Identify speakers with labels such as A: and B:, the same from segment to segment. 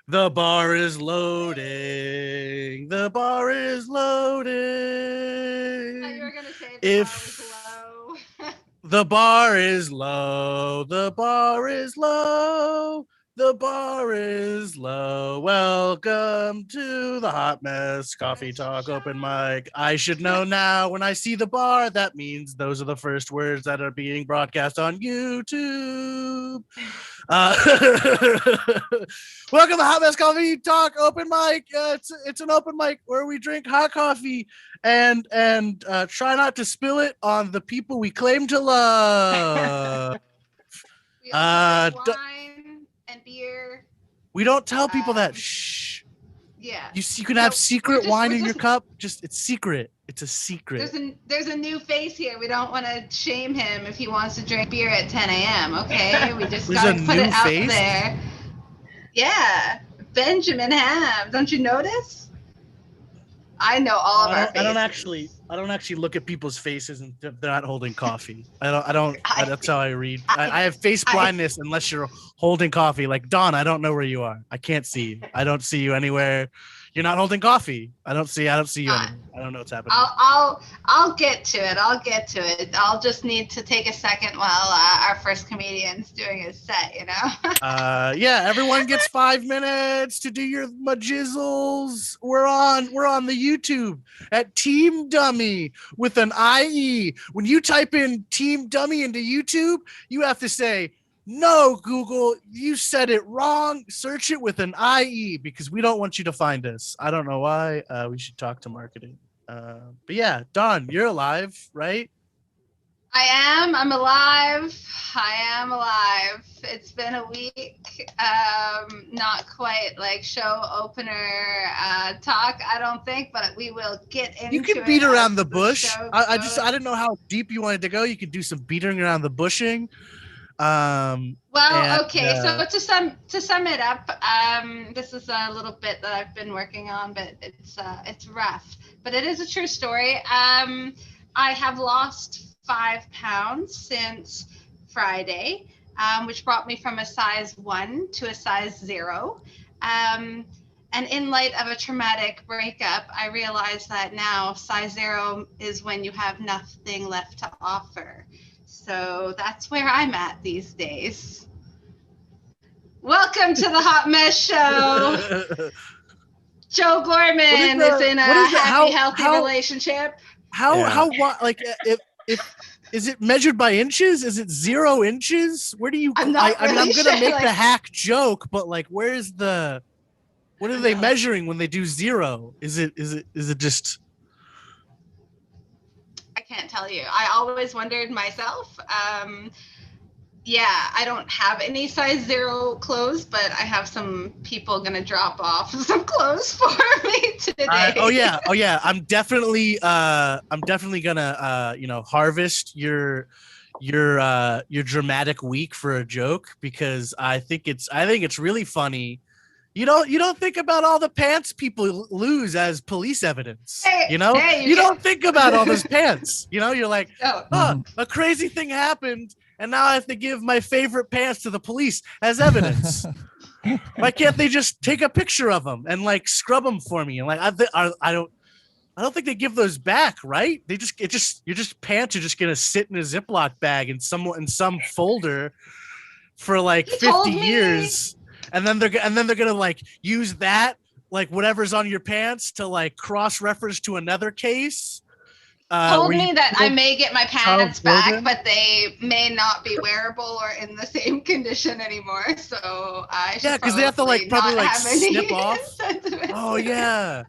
A: The bar is loading. The bar is loading.
B: I thought you were gonna say the bar was
A: If
B: low.
A: the bar is low, the bar is low, the bar is low. Welcome to the Hot Mess Coffee Talk Open Mic. I should know now when I see the bar, that means those are the first words that are being broadcast on YouTube. Welcome to Hot Mess Coffee Talk Open Mic. It's an open mic where we drink hot coffee and try not to spill it on the people we claim to love.
B: We also drink wine and beer.
A: We don't tell people that. Shh.
B: Yeah.
A: You can have secret wine in your cup. It's secret. It's a secret.
B: There's a new face here. We don't want to shame him if he wants to drink beer at 10 a.m. Okay, we just gotta put it out there. Yeah, Benjamin Ham. Don't you notice? I know all of our faces.
A: I don't actually look at people's faces and they're not holding coffee. I don't. That's how I read. I have face blindness unless you're holding coffee. Like Dawn, I don't know where you are. I can't see you. I don't see you anywhere. You're not holding coffee. I don't see you anywhere. I don't know what's happening.
B: I'll get to it. I'll just need to take a second while our first comedian's doing his set.
A: Yeah. Everyone gets 5 minutes to do your majizzles. We're on the YouTube at Team Dummy with an IE. When you type in Team Dummy into YouTube, you have to say, "No, Google, you said it wrong. Search it with an IE because we don't want you to find us." I don't know why. We should talk to marketing. But yeah, Dawn, you're alive, right?
B: I am. I'm alive. I am alive. It's been a week. Not quite like show opener talk, I don't think, but we will get into it.
A: You can beat around the bush. I didn't know how deep you wanted to go. You could do some beating around the bushing.
B: Okay. So to sum it up, this is a little bit that I've been working on, but it's rough. But it is a true story. I have lost 5 pounds since Friday, which brought me from a size 1 to a size 0. And in light of a traumatic breakup, I realized that now size 0 is when you have nothing left to offer. So that's where I'm at these days. Welcome to the Hot Mess Show. Joe Gorman is in a happy, healthy relationship.
A: How like if is it measured by inches? Is it 0 inches? Where do you? I'm gonna make the hack joke, but like, where's the? What are they measuring when they do 0? Is it just?
B: I can't tell you. I always wondered myself. I don't have any size 0 clothes, but I have some people gonna drop off some clothes for me today.
A: Oh yeah. I'm definitely gonna harvest your dramatic week for a joke because I think it's really funny. You don't think about all the pants people lose as police evidence. You don't think about all those pants. You're like, a crazy thing happened, and now I have to give my favorite pants to the police as evidence. Why can't they just take a picture of them and like scrub them for me? And like, I don't think they give those back, right? Your pants are just gonna sit in a Ziploc bag in some folder for like 50 years. And then they're gonna like use that, like whatever's on your pants, to like cross-reference to another case.
B: Told me that I may get my pants back, but they may not be wearable or in the same condition anymore. So I should
A: because they have to probably snip off. Oh yeah,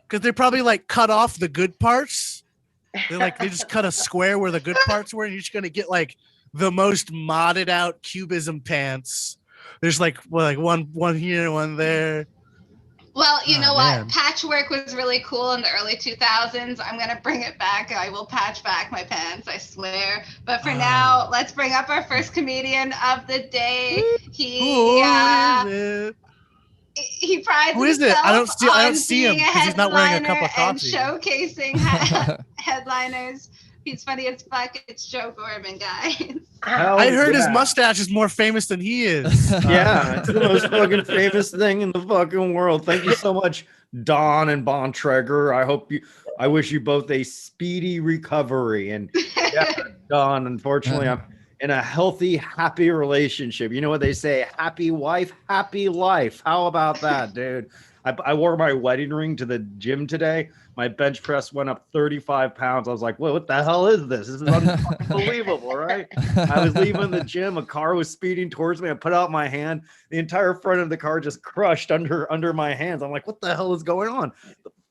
A: because they probably like cut off the good parts. They just cut a square where the good parts were, and you're just gonna get like the most modded out cubism pants. There's like one here, one there.
B: Well, you know what? Patchwork was really cool in the early 2000s. I'm going to bring it back. I will patch back my pants, I swear. But for now, let's bring up our first comedian of the day. He prides himself
A: I don't see him because he's not wearing a cup of coffee.
B: And showcasing headliners. He's funny as fuck. It's Joe Gorman, guys.
A: I heard his mustache is more famous than he is.
C: Yeah, it's the most fucking famous thing in the fucking world. Thank you so much, Don and Bontrager. I wish you both a speedy recovery. And yeah, Don, unfortunately, I'm in a healthy, happy relationship. You know what they say? Happy wife, happy life. How about that, dude? I wore my wedding ring to the gym today. My bench press went up 35 pounds. I was like, well, what the hell is this? This is unbelievable, right? I was leaving the gym. A car was speeding towards me. I put out my hand. The entire front of the car just crushed under my hands. I'm like, what the hell is going on?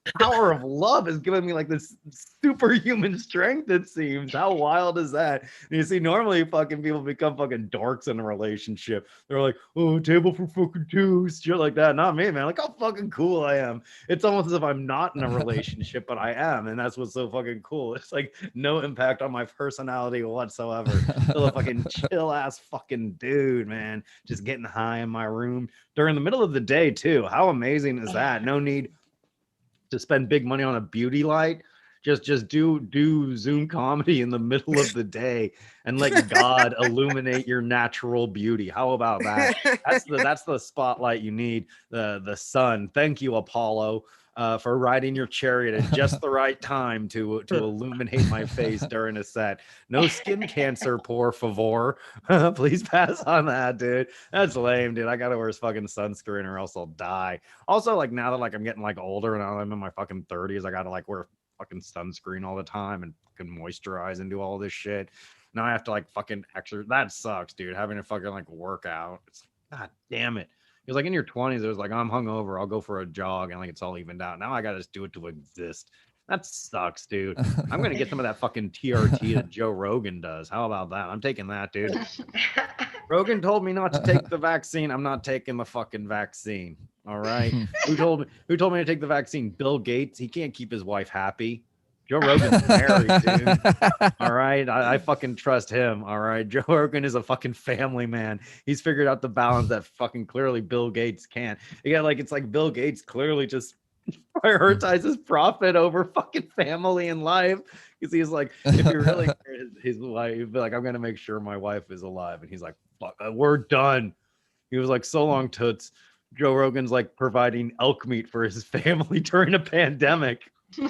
C: The power of love is giving me like this superhuman strength, it seems. How wild is that? And you see, normally fucking people become fucking dorks in a relationship. They're like, oh, table for fucking two, shit like that. Not me, man. Like how fucking cool I am. It's almost as if I'm not in a relationship, but I am. And that's what's so fucking cool. It's like no impact on my personality whatsoever. Still a fucking chill ass fucking dude, man. Just getting high in my room during the middle of the day, too. How amazing is that? No need to spend big money on a beauty light. Just do Zoom comedy in the middle of the day and let God illuminate your natural beauty. How about that? That's the spotlight you need. The sun. Thank you, Apollo, for riding your chariot at just the right time to illuminate my face during a set. No skin cancer, por favor. Please pass on that, dude. That's lame, dude. I gotta wear fucking sunscreen or else I'll die. Also, like now that like I'm getting like older and I'm in my fucking 30s, I gotta like wear fucking sunscreen all the time and fucking moisturize and do all this shit. Now I have to like fucking exercise. That sucks, dude. Having to fucking like work out. It's god damn it. Because like in your 20s, it was like I'm hungover, I'll go for a jog and like it's all evened out. Now I gotta just do it to exist. That sucks, dude. I'm gonna get some of that fucking TRT that Joe Rogan does. How about that? I'm taking that, dude. Rogan told me not to take the vaccine. I'm not taking the fucking vaccine. All right. Who told me to take the vaccine? Bill Gates. He can't keep his wife happy. Joe Rogan's married, dude. All right. I fucking trust him. All right. Joe Rogan is a fucking family man. He's figured out the balance that fucking clearly Bill Gates can't. Yeah, like it's like Bill Gates clearly just prioritizes profit over fucking family and life. Because he's like, if you really his wife, he'd be like, I'm gonna make sure my wife is alive. And he's like, fuck, we're done. He was like, so long, toots. Joe Rogan's like providing elk meat for his family during a pandemic,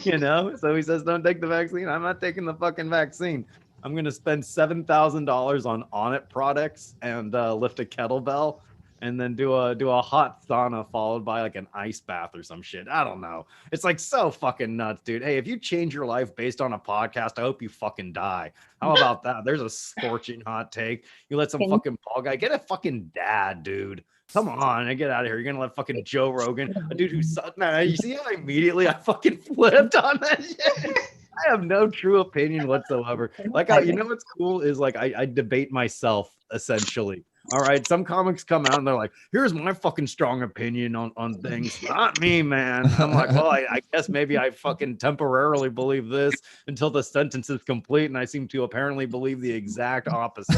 C: you know? So he says, don't take the vaccine. I'm not taking the fucking vaccine. I'm going to spend $7,000 on Onnit products and lift a kettlebell and then do a hot sauna followed by like an ice bath or some shit. I don't know. It's like so fucking nuts, dude. Hey, if you change your life based on a podcast, I hope you fucking die. How about that? There's a scorching hot take. You let some fucking ball guy get a fucking dad, dude. Come on, and get out of here. You're gonna let fucking Joe Rogan, a dude who's man. You see how immediately I fucking flipped on that shit? I have no true opinion whatsoever. Like, you know what's cool is like I debate myself essentially. All right, some comics come out and they're like, here's my fucking strong opinion on things. Not me, man. I'm like, well, I guess maybe I fucking temporarily believe this until the sentence is complete, and I seem to apparently believe the exact opposite.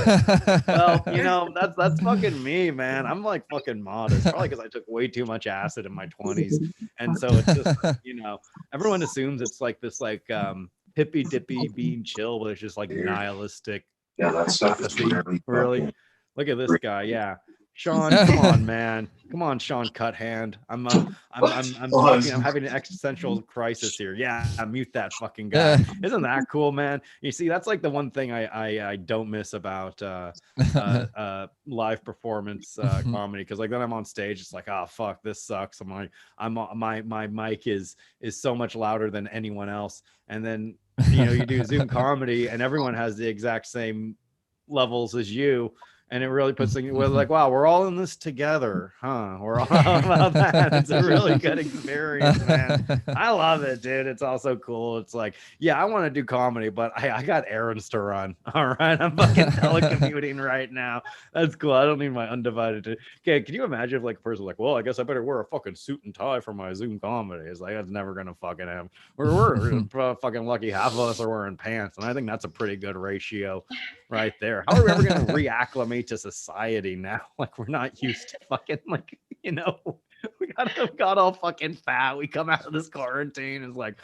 C: Well, you know, that's fucking me, man. I'm like fucking modest, probably because I took way too much acid in my 20s. And so it's just, you know, everyone assumes it's like this like hippy dippy being chill, but it's just like nihilistic.
D: Yeah, that stuff is
C: really. Look at this guy, yeah. Sean, come on, man. Come on, Sean Cuthand. I'm having an existential crisis here. Yeah, mute that fucking guy. Isn't that cool, man? You see, that's like the one thing I don't miss about live performance comedy, because like then I'm on stage, it's like, oh fuck, this sucks. I'm like, my mic is so much louder than anyone else, and then you know you do Zoom comedy and everyone has the exact same levels as you. And it really puts things, we're like, wow, we're all in this together, huh? We're all about that. It's a really good experience, man. I love it, dude. It's also cool. It's like, yeah, I want to do comedy, but I got errands to run. All right. I'm fucking telecommuting right now. That's cool. I don't need my undivided. Okay. Can you imagine if like a person like, well, I guess I better wear a fucking suit and tie for my Zoom comedy? It's like, that's never going to fucking happen. We're fucking lucky half of us are wearing pants. And I think that's a pretty good ratio right there. How are we ever going to reacclimate to society now? Like, we're not used to fucking, like, you know, we got all fucking fat. We come out of this quarantine, it's like,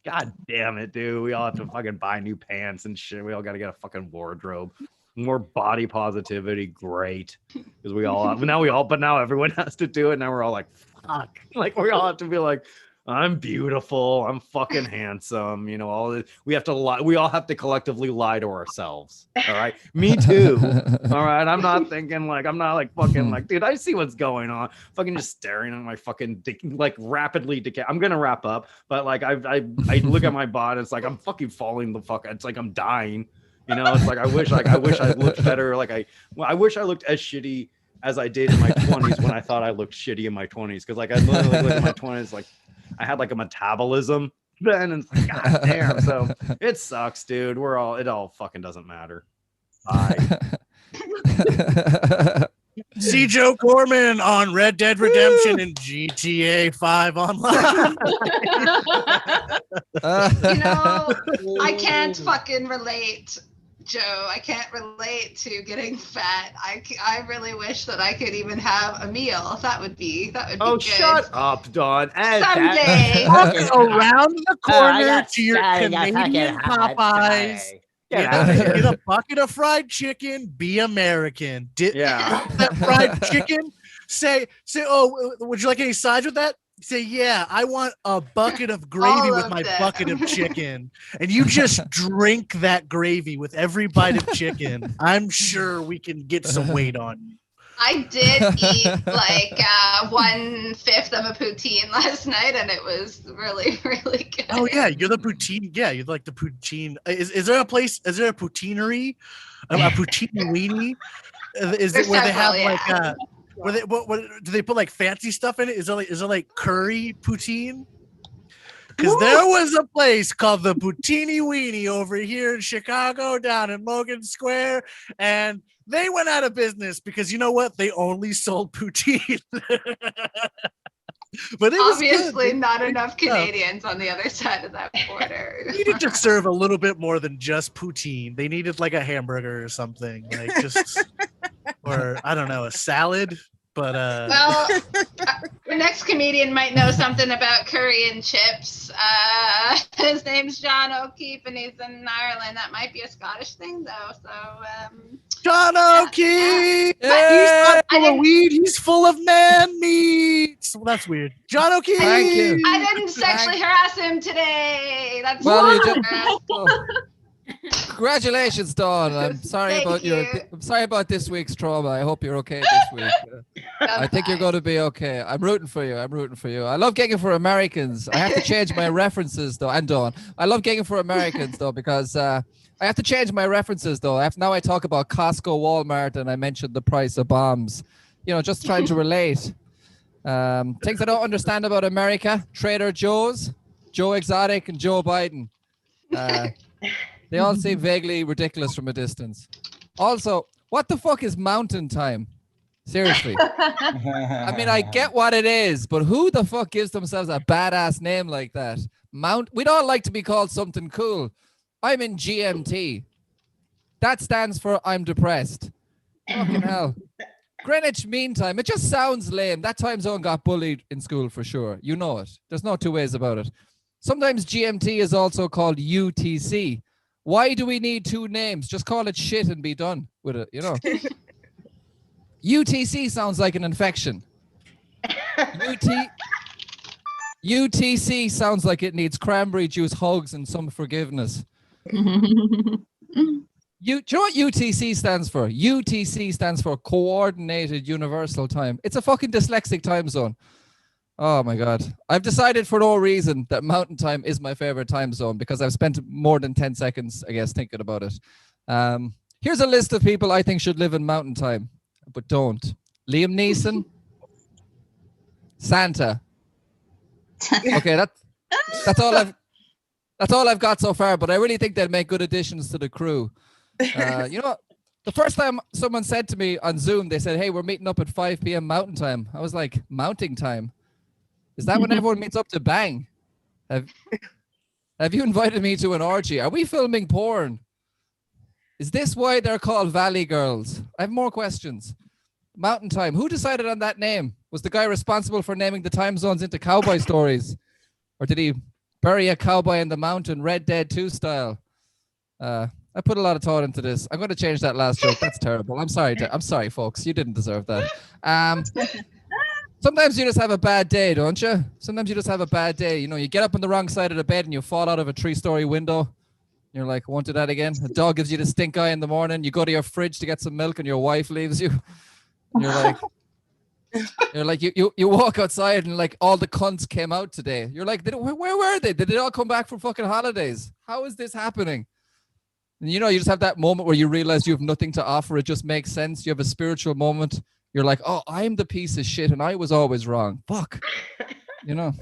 C: God damn it, dude. We all have to fucking buy new pants and shit. We all got to get a fucking wardrobe. More body positivity, great. Because but now everyone has to do it. Now we're all like, fuck. Like we all have to be like, I'm beautiful. I'm fucking handsome. You know, all this. We have to lie. We all have to collectively lie to ourselves. All right. Me too. All right. I'm not fucking like, dude, I see what's going on. Fucking just staring at my fucking rapidly decay. I'm gonna wrap up, but like I look at my body. It's like I'm fucking falling the fuck. It's like I'm dying. You know, it's like I wish I looked better. I wish I looked as shitty as I did in my 20s when I thought I looked shitty in my 20s. Because like I literally look at my 20s like I had like a metabolism then, and it's like, God damn. So it sucks, dude. It all fucking doesn't matter. Bye.
A: See Joe Corman on Red Dead Redemption and GTA 5 online.
B: I can't fucking relate, Joe. I can't relate to getting fat. I really wish that I could even have a meal. That would be good.
C: Shut up, Dawn.
B: Someday.
A: Around the corner to your Canadian Popeyes. Get a bucket of fried chicken. Be American. That fried chicken. Say. Oh, would you like any sides with that? Say, yeah, I want a bucket of gravy with my bucket of chicken. And you just drink that gravy with every bite of chicken. I'm sure we can get some weight on you.
B: I did eat like 1/5 of a poutine last night, and it was really, really good.
A: Oh yeah, you're the poutine. Yeah, you're like the poutine. Is there a poutineery? A poutine weenie? Is it where they have like what do they put like fancy stuff in it? Is there like curry poutine? Because there was a place called the Poutini Weenie over here in Chicago, down in Logan Square, and they went out of business because you know what? They only sold poutine. But it
B: obviously
A: was
B: not enough Canadians on the other side of that border.
A: They needed to serve a little bit more than just poutine. They needed like a hamburger or something, like just or I don't know, a salad. But
B: well, our next comedian might know something about curry and chips. His name's John O'Keefe, and he's in Ireland. That might be a Scottish thing, though. So,
A: John O'Keefe, he's not full of weed. He's full of man meat. So that's weird. John O'Keefe.
D: Thank you.
B: I didn't sexually harass him today. That's
D: Congratulations, Dawn. I'm sorry I'm sorry about this week's trauma. I hope you're okay this week. I think you're going to be okay. I'm rooting for you. I love Gigging for Americans. I have to change my references though. And Dawn, I love Gigging for Americans though because I have to change my references though. Now I talk about Costco, Walmart, and I mentioned the price of bombs. You know, just trying to relate. Things I don't understand about America: Trader Joe's, Joe Exotic, and Joe Biden. They all seem vaguely ridiculous from a distance. Also, what the fuck is mountain time? Seriously. I mean, I get what it is, but who the fuck gives themselves a badass name like that? We'd all like to be called something cool. I'm in GMT. That stands for I'm depressed. Fucking hell. Greenwich Mean Time. It just sounds lame. That time zone got bullied in school for sure. You know it. There's no two ways about it. Sometimes GMT is also called UTC. Why do we need two names? Just call it shit and be done with it, you know. UTC sounds like an infection. UTC sounds like it needs cranberry juice, hugs, and some forgiveness. Do you know what UTC stands for? UTC stands for Coordinated Universal Time. It's a fucking dyslexic time zone. Oh my God. I've decided for no reason that mountain time is my favorite time zone because I've spent more than 10 seconds, I guess, thinking about it. Here's a list of people I think should live in mountain time, but don't. Liam Neeson. Santa. Okay, that's all I've got so far, but I really think they'd make good additions to the crew. You know, the first time someone said to me on Zoom, they said, hey, we're meeting up at 5 p.m. mountain time. I was like, mounting time? Is that when everyone meets up to bang? Have you invited me to an orgy? Are we filming porn? Is this why they're called Valley Girls? I have more questions. Mountain Time. Who decided on that name? Was the guy responsible for naming the time zones into cowboy stories? Or did he bury a cowboy in the mountain, Red Dead 2 style. I put a lot of thought into this. I'm going to change that last joke. That's terrible. I'm sorry, folks. You didn't deserve that. Sometimes you just have a bad day, don't you? Sometimes you just have a bad day. You know, you get up on the wrong side of the bed and you fall out of a 3-story window. You're like, won't do that again. A dog gives you the stink eye in the morning. You go to your fridge to get some milk and your wife leaves you. And you're like, you walk outside and like all the cunts came out today. You're like, where were they? Did they all come back from fucking holidays? How is this happening? And you know, you just have that moment where you realize you have nothing to offer. It just makes sense. You have a spiritual moment. You're like, oh, I'm the piece of shit and I was always wrong. Fuck. You know,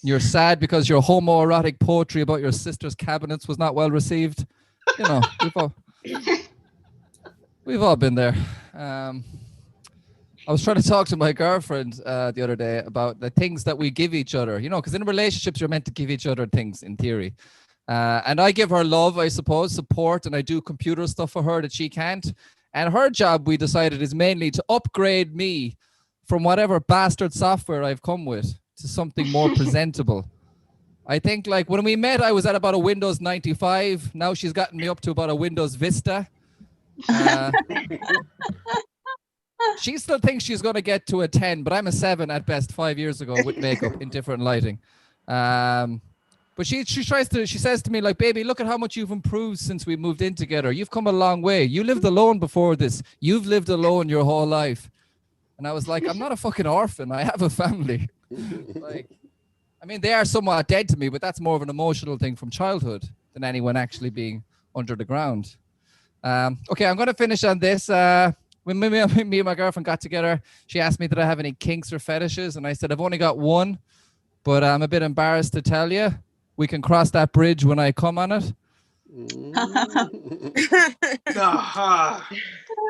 D: you're sad because your homoerotic poetry about your sister's cabinets was not well received. You know, we've all been there. I was trying to talk to my girlfriend the other day about the things that we give each other, you know, because in relationships, you're meant to give each other things in theory. And I give her love, I suppose, support, and I do computer stuff for her that she can't. And her job, we decided, is mainly to upgrade me from whatever bastard software I've come with to something more presentable. I think like when we met, I was at about a Windows 95. Now she's gotten me up to about a Windows Vista. She still thinks she's going to get to a 10, but I'm a 7 at best 5 years ago with makeup in different lighting. But she says to me like, baby, look at how much you've improved since we moved in together. You've come a long way. You lived alone before this. You've lived alone your whole life. And I was like, I'm not a fucking orphan. I have a family. Like, I mean, they are somewhat dead to me, but that's more of an emotional thing from childhood than anyone actually being under the ground. Okay, I'm going to finish on this. When me and my girlfriend got together, she asked me, did I have any kinks or fetishes? And I said, I've only got one, but I'm a bit embarrassed to tell you. We can cross that bridge when I come on it.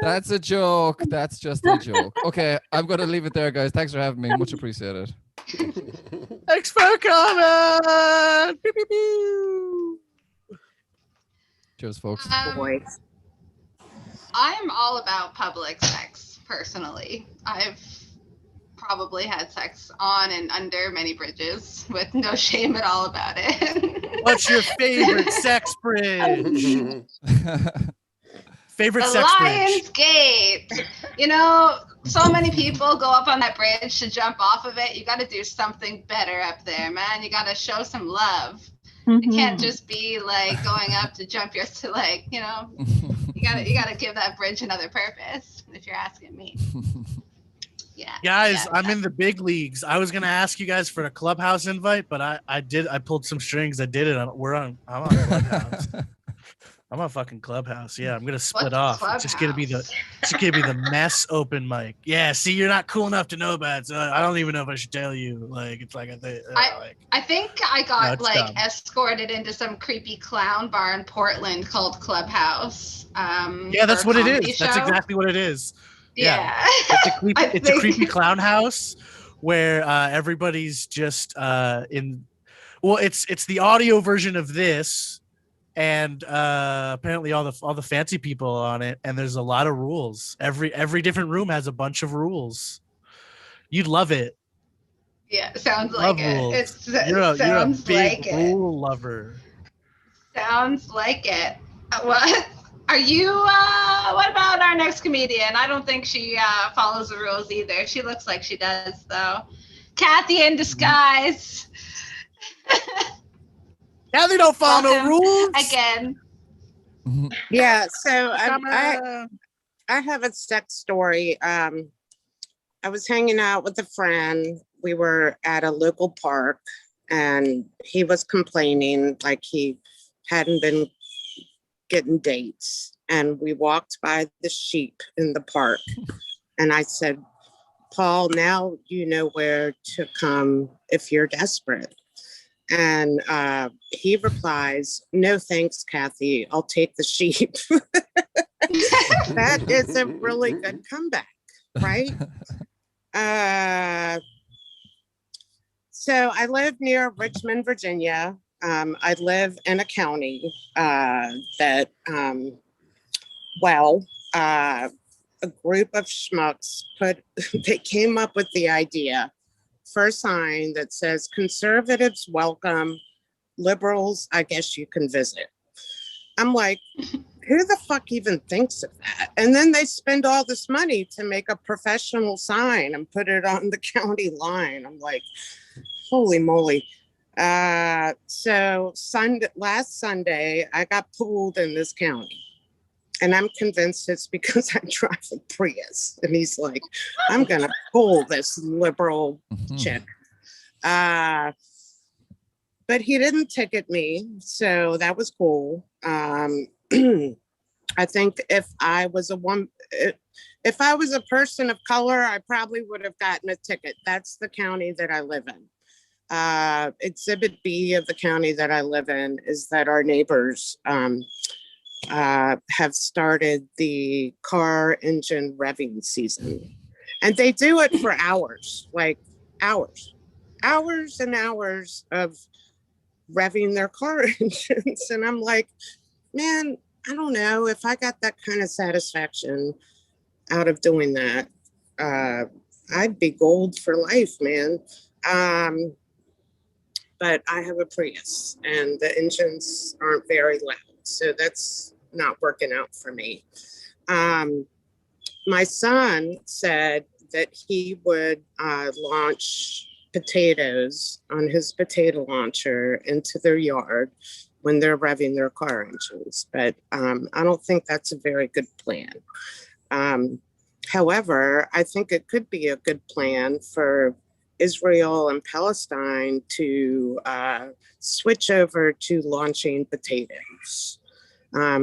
D: That's a joke. That's just a joke. Okay, I'm going to leave it there, guys. Thanks for having me. Much appreciated.
A: Thanks for coming. Pew, pew, pew.
D: Cheers, folks.
B: I'm all about public sex, personally. I've probably had sex on and under many bridges with no shame at all about it.
A: What's your favorite sex bridge? Favorite
B: the
A: sex
B: Lion's
A: bridge?
B: Gate. You know, so many people go up on that bridge to jump off of it. You got to do something better up there, man. You got to show some love. It can't just be like going up to jump your, to like, you know, you gotta give that bridge another purpose, if you're asking me. Yeah.
A: Guys, I'm in the big leagues. I was gonna ask you guys for a Clubhouse invite, but I pulled some strings. I did it. I'm on Clubhouse. I'm on fucking Clubhouse. Yeah, I'm gonna split off. It's just gonna be the mess open mic. Yeah, see, you're not cool enough to know about it, so I don't even know if I should tell you. Like, it's like
B: I think I got
A: dumb.
B: escorted into some creepy clown bar in Portland called Clubhouse.
A: Yeah, that's what it is. That's exactly what it is.
B: Yeah.
A: It's a creepy clown house where everybody's just it's the audio version of this, and apparently all the fancy people on it, and there's a lot of rules. Every different room has a bunch of rules. You'd love it.
B: Yeah, sounds like it.
A: You're a big rule lover.
B: Sounds like it. What? Are you, what about our next comedian? I don't think she follows the rules either. She looks like she does, though. Kathy in disguise.
A: Kathy don't follow no rules.
B: Again.
E: Yeah, so I have a sex story. I was hanging out with a friend. We were at a local park, and he was complaining like he hadn't been getting dates, and we walked by the sheep in the park, and I said, Paul, now you know where to come if you're desperate. And he replies, no thanks, Kathy, I'll take the sheep. That is a really good comeback, right? So I live near Richmond, Virginia. I live in a county that, a group of schmucks they came up with the idea for a sign that says conservatives welcome, liberals, I guess you can visit. I'm like, who the fuck even thinks of that? And then they spend all this money to make a professional sign and put it on the county line. I'm like, holy moly. So last Sunday, I got pulled in this county. And I'm convinced it's because I drive a Prius. And he's like, I'm going to pull this liberal chick. But he didn't ticket me. So that was cool. I think if I was if I was a person of color, I probably would have gotten a ticket. That's the county that I live in. Exhibit B of the county that I live in is that our neighbors have started the car engine revving season. And they do it for hours, like hours and hours of revving their car engines. And I'm like, man, I don't know if I got that kind of satisfaction out of doing that. I'd be gold for life, man. But I have a Prius and the engines aren't very loud. So that's not working out for me. My son said that he would launch potatoes on his potato launcher into their yard when they're revving their car engines. But I don't think that's a very good plan. However, I think it could be a good plan for Israel and Palestine to switch over to launching potatoes,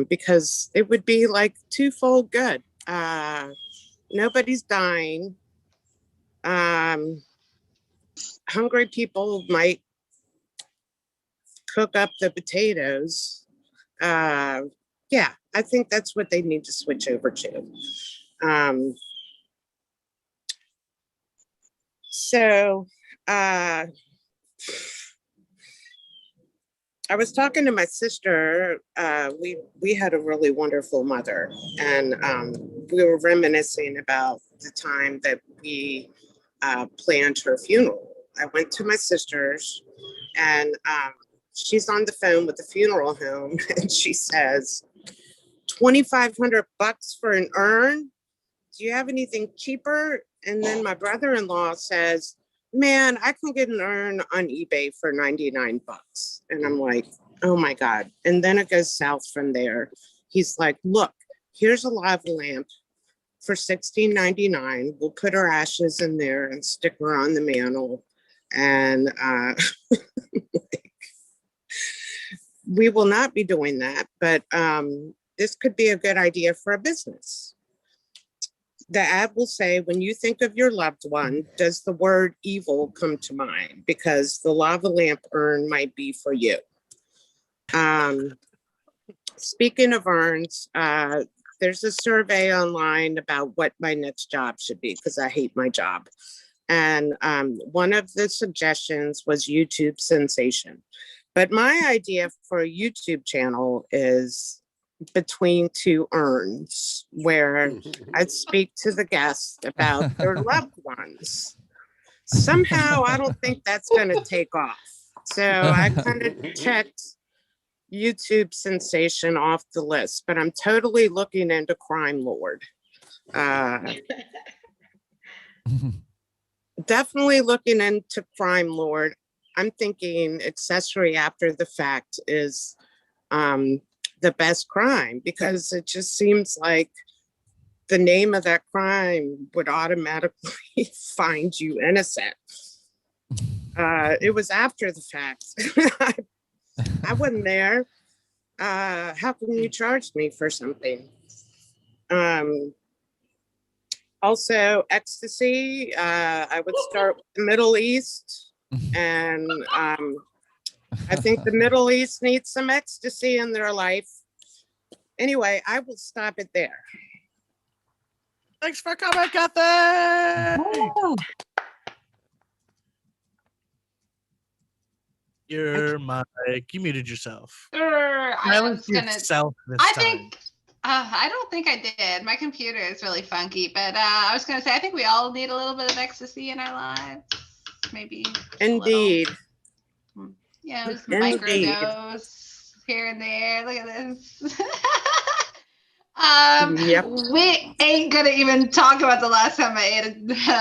E: because it would be like twofold good. Nobody's dying. Hungry people might cook up the potatoes. Yeah, I think that's what they need to switch over to. So I was talking to my sister. We had a really wonderful mother, and we were reminiscing about the time that we planned her funeral. I went to my sister's, and she's on the phone with the funeral home, and she says, $2,500 for an urn? Do you have anything cheaper? And then my brother-in-law says, man, I can get an urn on eBay for $99. And I'm like, oh my God. And then it goes south from there. He's like, look, here's a lava lamp for $16.99. We'll put her ashes in there and stick her on the mantle. And we will not be doing that, but this could be a good idea for a business. The ad will say, when you think of your loved one, does the word evil come to mind? Because the lava lamp urn might be for you. Speaking of urns, there's a survey online about what my next job should be, because I hate my job. And one of the suggestions was YouTube sensation. But my idea for a YouTube channel is between two urns, where I'd speak to the guests about their loved ones. Somehow, I don't think that's going to take off. So I kind of checked YouTube sensation off the list, but I'm totally looking into Crime Lord. Definitely looking into Crime Lord. I'm thinking accessory after the fact is the best crime, because it just seems like the name of that crime would automatically find you innocent. It was after the fact. I wasn't there. How can you charge me for something? Also, ecstasy. I would start with the Middle East. And I think the Middle East needs some ecstasy in their life. Anyway, I will stop it there.
A: Thanks for coming, Kathy. Your mic. You muted yourself.
B: I was gonna.
A: I
B: think. I don't think I did. My computer is really funky, but I was gonna say I think we all need a little bit of ecstasy in our lives. maybe.
E: Indeed.
B: Yeah, just
E: Indeed.
B: microdose here and there. Look at this.
E: Yep.
B: We ain't gonna even talk about the last time I ate a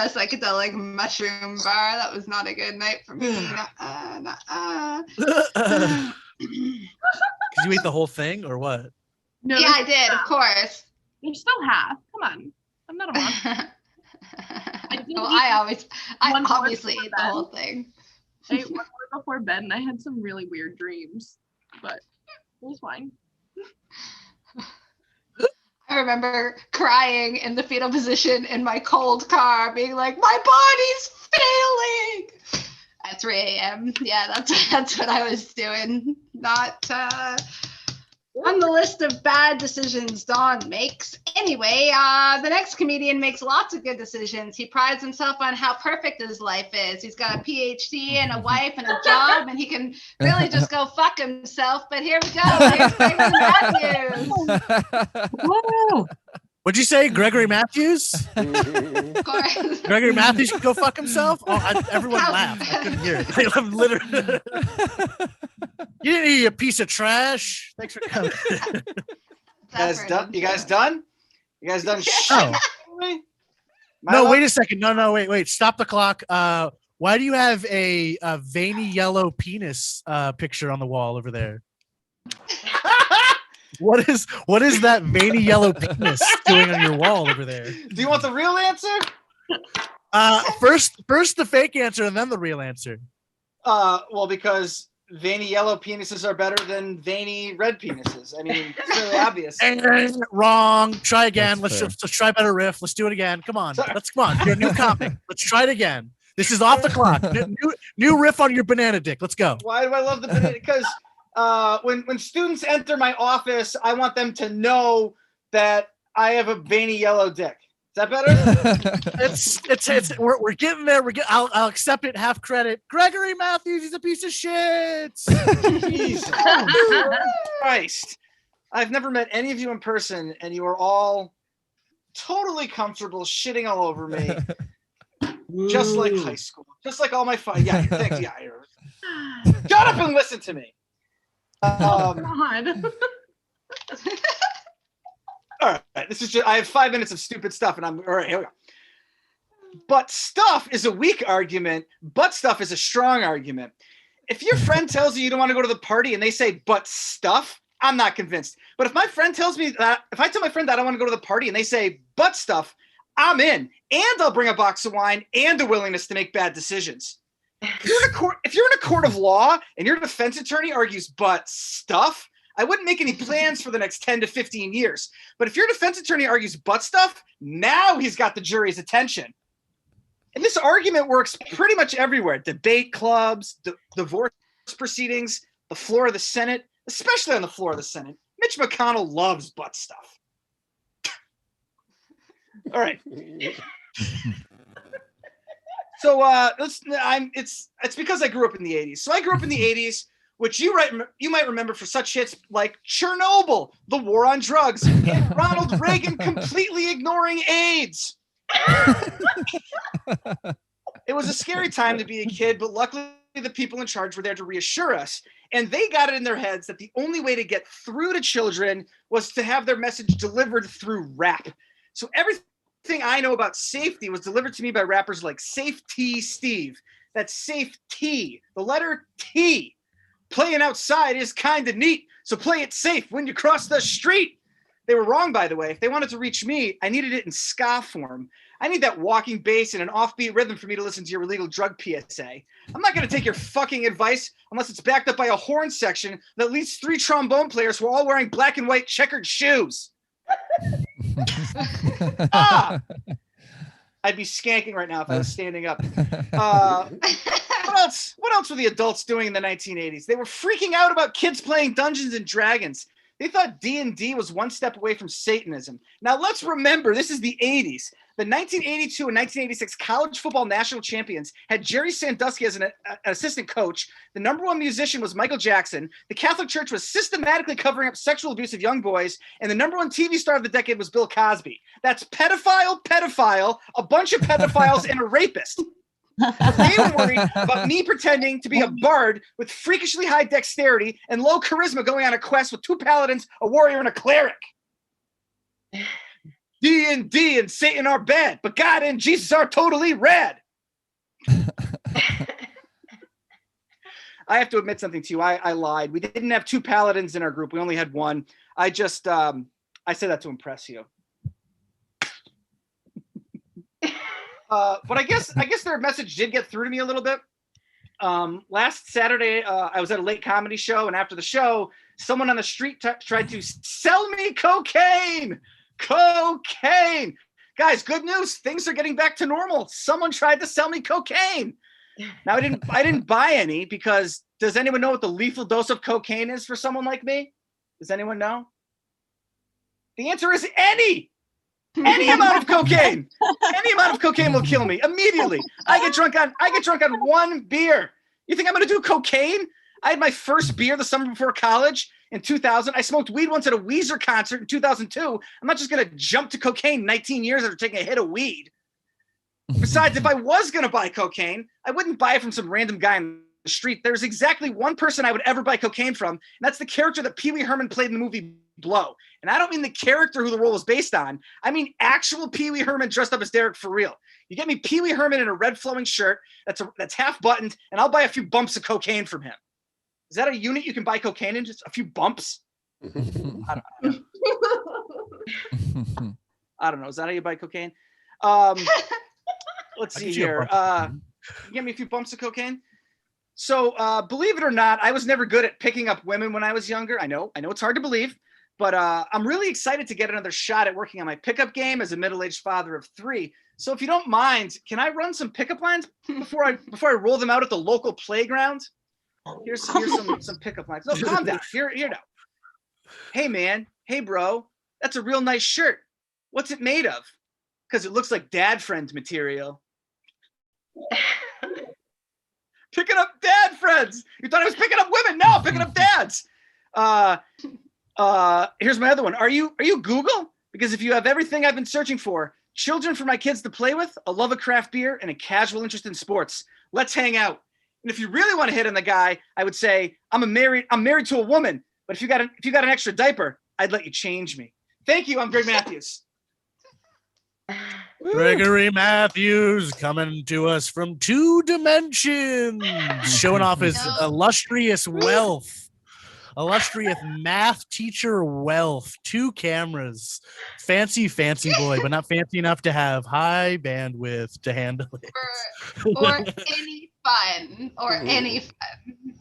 B: psychedelic mushroom bar. That was not a good night for me.
A: Did you eat the whole thing or what?
B: No, yeah, I did, of course.
F: There's still half. Come on. I'm not a monster.
B: I obviously ate the whole thing.
F: I ate 1 hour before bed and I had some really weird dreams, but it was fine.
B: I remember crying in the fetal position in my cold car, being like, my body's failing at 3 a.m. Yeah, that's what I was doing. Not on the list of bad decisions Dawn makes. Anyway, the next comedian makes lots of good decisions. He prides himself on how perfect his life is. He's got a PhD and a wife and a job, and he can really just go fuck himself. But here we go. Here's Gregory Matthews.
A: Whoa. What'd you say, Gregory Matthews?
B: Of course.
A: Gregory Matthews can go fuck himself? Oh, everyone laughed. I couldn't hear it. I'm literally... You didn't eat a piece of trash. Thanks for coming.
G: You guys done? You guys done?
A: Oh. No, wait a second. No, wait. Stop the clock. Why do you have a veiny yellow penis picture on the wall over there? What is that veiny yellow penis doing on your wall over there?
G: Do you want the real answer?
A: First the fake answer and then the real answer.
G: Well, because veiny yellow penises are better than veiny red penises. I mean, it's really obvious.
A: Wrong. Try again. Let's try better riff. Let's do it again. Come on. Come on. You're a new comic. Let's try it again. This is off the clock. New riff on your banana dick. Let's go.
G: Why do I love the banana? Because when students enter my office, I want them to know that I have a veiny yellow dick. Is that better?
A: We're getting there. I'll accept it. Half credit. Gregory Matthews, he's a piece of shit.
G: Jesus Christ. I've never met any of you in person, and you are all totally comfortable shitting all over me. Just like high school. Just like all my fun. Yeah, thanks. Yeah. Shut up and listen to me.
F: God.
G: All right, this is just, I have 5 minutes of stupid stuff and all right, here we go. But stuff is a weak argument. But stuff is a strong argument. If your friend tells you don't want to go to the party and they say, but stuff, I'm not convinced. But if my friend tells me that, if I tell my friend that I want to go to the party and they say, but stuff, I'm in. And I'll bring a box of wine and a willingness to make bad decisions. If you're in a court of law and your defense attorney argues, but stuff, I wouldn't make any plans for the next 10 to 15 years. But if your defense attorney argues butt stuff, now he's got the jury's attention. And this argument works pretty much everywhere. Debate clubs, divorce proceedings, the floor of the Senate, especially on the floor of the Senate. Mitch McConnell loves butt stuff. All right. So it's because I grew up in the 80s. So I grew up in the 80s, which you might remember for such hits like Chernobyl, the war on drugs, and Ronald Reagan completely ignoring AIDS. It was a scary time to be a kid, but luckily the people in charge were there to reassure us. And they got it in their heads that the only way to get through to children was to have their message delivered through rap. So everything I know about safety was delivered to me by rappers like Safety Steve. That's Safe T, the letter T. Playing outside is kind of neat, so play it safe when you cross the street. They were wrong, by the way. If they wanted to reach me, I needed it in ska form. I need that walking bass and an offbeat rhythm for me to listen to your illegal drug PSA. I'm not going to take your fucking advice unless it's backed up by a horn section that leads 3 trombone players who are all wearing black and white checkered shoes. I'd be skanking right now if I was standing up. What else were the adults doing in the 1980s? They were freaking out about kids playing Dungeons and Dragons. They thought D&D was one step away from Satanism. Now let's remember, this is the 80s. The 1982 and 1986 college football national champions had Jerry Sandusky as an assistant coach. The #1 musician was Michael Jackson. The Catholic Church was systematically covering up sexual abuse of young boys. And the #1 TV star of the decade was Bill Cosby. That's pedophile, a bunch of pedophiles, and a rapist. They were worried about me pretending to be a bard with freakishly high dexterity and low charisma going on a quest with 2 paladins, a warrior, and a cleric. D&D and Satan are bad, but God and Jesus are totally rad. I have to admit something to you. I lied. We didn't have 2 paladins in our group. We only had 1. I just, I said that to impress you. But I guess their message did get through to me a little bit. Last Saturday, I was at a late comedy show, and after the show, someone on the street tried to sell me cocaine. Cocaine. Guys, good news. Things are getting back to normal. Someone tried to sell me cocaine. Now, I didn't buy any because does anyone know what the lethal dose of cocaine is for someone like me? Does anyone know? The answer is any amount of cocaine. Any amount of cocaine will kill me immediately. I get drunk on 1 beer. You think I'm going to do cocaine? I had my first beer the summer before college in 2000. I smoked weed once at a Weezer concert in 2002. I'm not just going to jump to cocaine 19 years after taking a hit of weed. Besides, if I was going to buy cocaine, I wouldn't buy it from some random guy on the street. There's exactly one person I would ever buy cocaine from, and that's the character that Pee Wee Herman played in the movie Blow. And I don't mean the character who the role was based on. I mean actual Pee Wee Herman dressed up as Derek for real. You get me Pee Wee Herman in a red flowing shirt that's half buttoned, and I'll buy a few bumps of cocaine from him. Is that a unit you can buy cocaine in? Just a few bumps? I don't know. Is that how you buy cocaine? Let's see here. Give me a few bumps of cocaine. So believe it or not, I was never good at picking up women when I was younger. I know it's hard to believe, but I'm really excited to get another shot at working on my pickup game as a middle-aged father of 3. So if you don't mind, can I run some pickup lines before I roll them out at the local playground? Here's some pickup lines. No, calm down. Here now. Hey man, hey bro, that's a real nice shirt. What's it made of? Because it looks like dad friend material. Picking up dad friends. You thought I was picking up women? No, I'm picking up dads. Here's my other one. Are you Google? Because if you have everything I've been searching for, children for my kids to play with, a love of craft beer, and a casual interest in sports, let's hang out. And if you really want to hit on the guy, I would say I'm married to a woman. But if you got an extra diaper, I'd let you change me. Thank you. I'm Greg Matthews.
A: Gregory Matthews coming to us from 2 dimensions, showing off his illustrious wealth, illustrious math teacher wealth. 2 cameras, fancy boy, but not fancy enough to have high bandwidth to handle it.
B: Or any fun,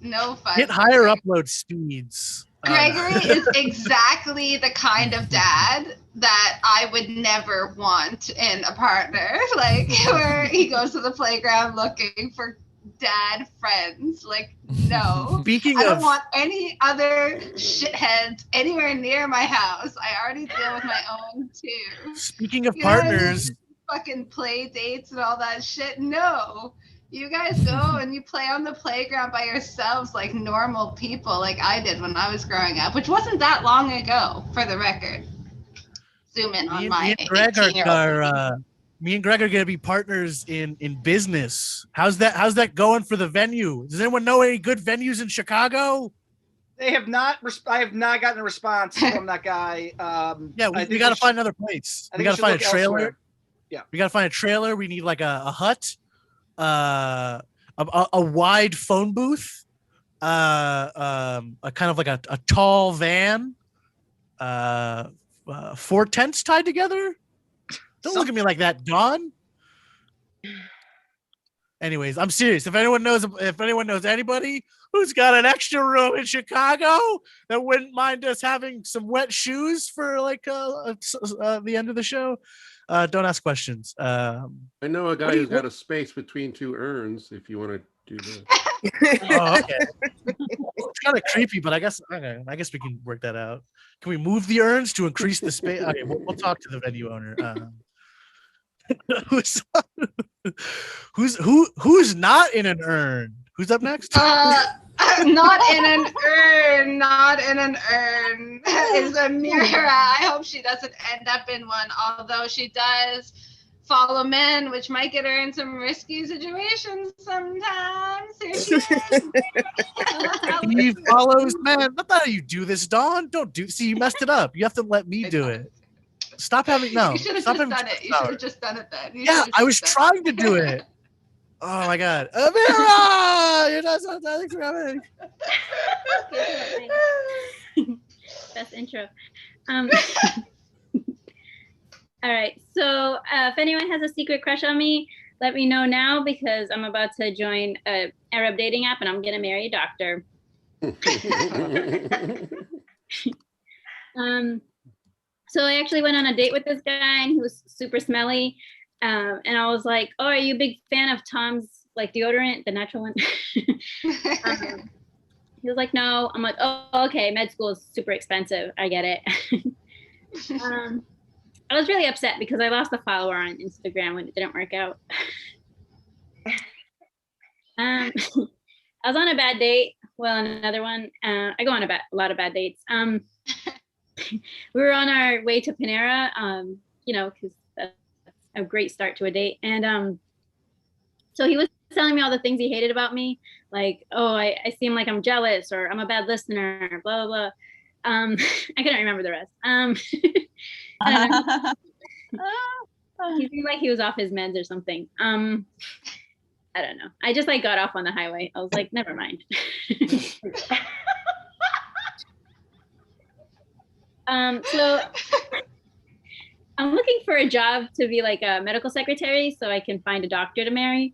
B: no fun.
A: Hit higher upload speeds.
B: Gregory is exactly the kind of dad that I would never want in a partner. Like, where he goes to the playground looking for dad friends. Like, no. I don't want any other shitheads anywhere near my house. I already deal with my own too.
A: Speaking of partners,
B: fucking play dates and all that shit. No. You guys go and you play on the playground by yourselves like normal people, like I did when I was growing up, which wasn't that long ago, for the record. Zoom in on my 18-year-old.
A: Me and Greg are going to be partners in business. How's that going for the venue? Does anyone know any good venues in Chicago?
G: They have not. I have not gotten a response from that guy.
A: We got to find another place. We got to find a trailer.
G: Elsewhere. Yeah,
A: we got to find a trailer. We need like a hut. A wide phone booth, a kind of like a tall van, 4 tents tied together. Don't look at me like that, Don. Anyways, I'm serious. If anyone knows anybody who's got an extra room in Chicago that wouldn't mind us having some wet shoes for like the end of the show, don't ask questions.
H: I know a guy who's got a space between 2 urns. If you want to do that.
A: Oh, okay. It's kind of creepy, but I guess we can work that out. Can we move the urns to increase the space? Okay, we'll talk to the venue owner. Who's not in an urn? Who's up next?
B: Not in an urn. Not in an urn. Is Amira. I hope she doesn't end up in one, although she does follow men, which might get her in some risky situations sometimes. Here she is.
A: He follows men. That's not how you do this, Dawn. Don't do. See, you messed it up. You have to let me do it. Stop having no.
B: You should have
A: Stop
B: just
A: having
B: done it. You should have just done it then.
A: Yeah, I was trying to do it. Oh my God, Amira, you're not so grabbing.
I: Best intro. All right, so if anyone has a secret crush on me, let me know now because I'm about to join an Arab dating app and I'm gonna marry a doctor. So I actually went on a date with this guy and he was super smelly. And I was like, oh, are you a big fan of Tom's like deodorant, the natural one? He was like, no. I'm like, oh, okay, med school is super expensive. I get it. I was really upset because I lost a follower on Instagram when it didn't work out. I was on a bad date. Well, another one. I go on a lot of bad dates. We were on our way to Panera, because that's a great start to a date. And so he was telling me all the things he hated about me, like, oh, I seem like I'm jealous or I'm a bad listener, blah, blah, blah. I couldn't remember the rest. He seemed like he was off his meds or something. I don't know. I just got off on the highway. I was like, never mind. So I'm looking for a job to be like a medical secretary so I can find a doctor to marry.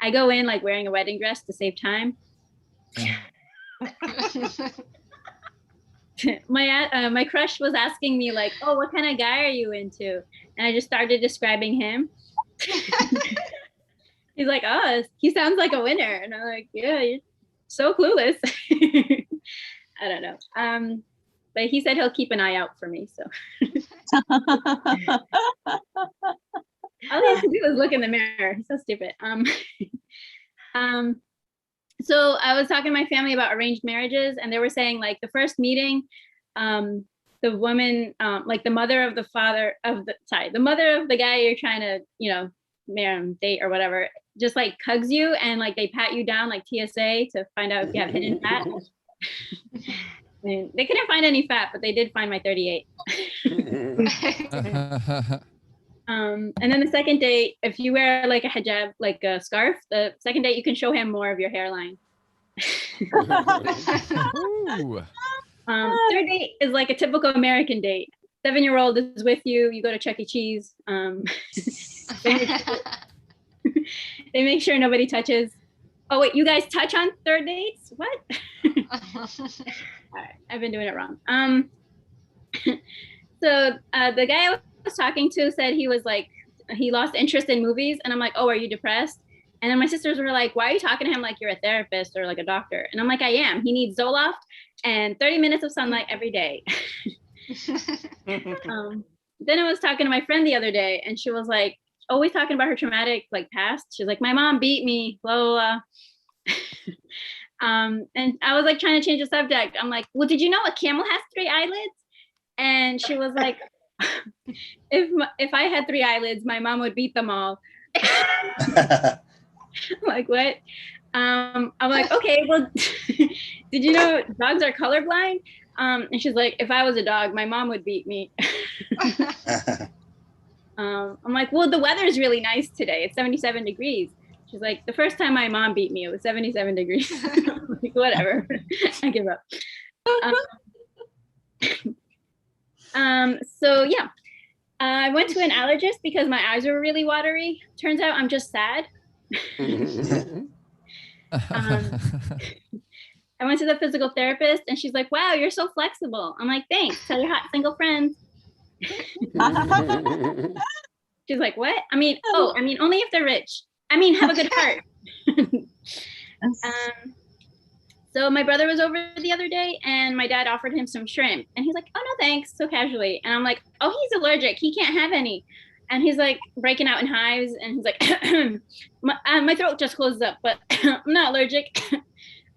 I: I go in wearing a wedding dress to save time. My crush was asking me oh, what kind of guy are you into? And I just started describing him. He's like, oh, he sounds like a winner. And I'm like, yeah, you're so clueless. I don't know. But he said he'll keep an eye out for me. So all he has to do is look in the mirror. He's so stupid. So I was talking to my family about arranged marriages, and they were saying the first meeting, the woman, the mother of the the mother of the guy you're trying to, marry, date or whatever, just hugs you and they pat you down like TSA to find out if you have hidden fat. I mean, they couldn't find any fat, but they did find my 38. And then the second date, if you wear a hijab, a scarf, the second date you can show him more of your hairline. Third date is a typical American date. 7-year-old is with you. You go to Chuck E. Cheese. They make sure nobody touches. Oh wait, you guys touch on third dates? What? All right, I've been doing it wrong. So the guy I was talking to said he was he lost interest in movies, and I'm like, oh, are you depressed? And then my sisters were like, why are you talking to him like you're a therapist or a doctor? And I'm like, I am. He needs Zoloft and 30 minutes of sunlight every day. Then I was talking to my friend the other day, and she was always talking about her traumatic past. She's like, my mom beat me, blah, blah, blah. And I was trying to change the subject. I'm like, well, did you know a camel has 3 eyelids? And she was like, if I had 3 eyelids, my mom would beat them all. I'm like, what? I'm like, okay, well, did you know dogs are colorblind? And she's like, if I was a dog, my mom would beat me. I'm like, well, the weather is really nice today. It's 77 degrees. She's like, the first time my mom beat me, it was 77 degrees. I'm like, whatever. I give up. So yeah, I went to an allergist because my eyes were really watery. Turns out I'm just sad. I went to the physical therapist and she's like, wow, you're so flexible. I'm like, thanks. Tell your hot single friends. She's like, what? I mean, only if they're rich. I mean, have a good heart. So my brother was over the other day and my dad offered him some shrimp and he's like, oh no, thanks. So casually. And I'm like, oh, he's allergic. He can't have any. And he's breaking out in hives and he's like, my throat just closes up, but I'm not allergic. I'm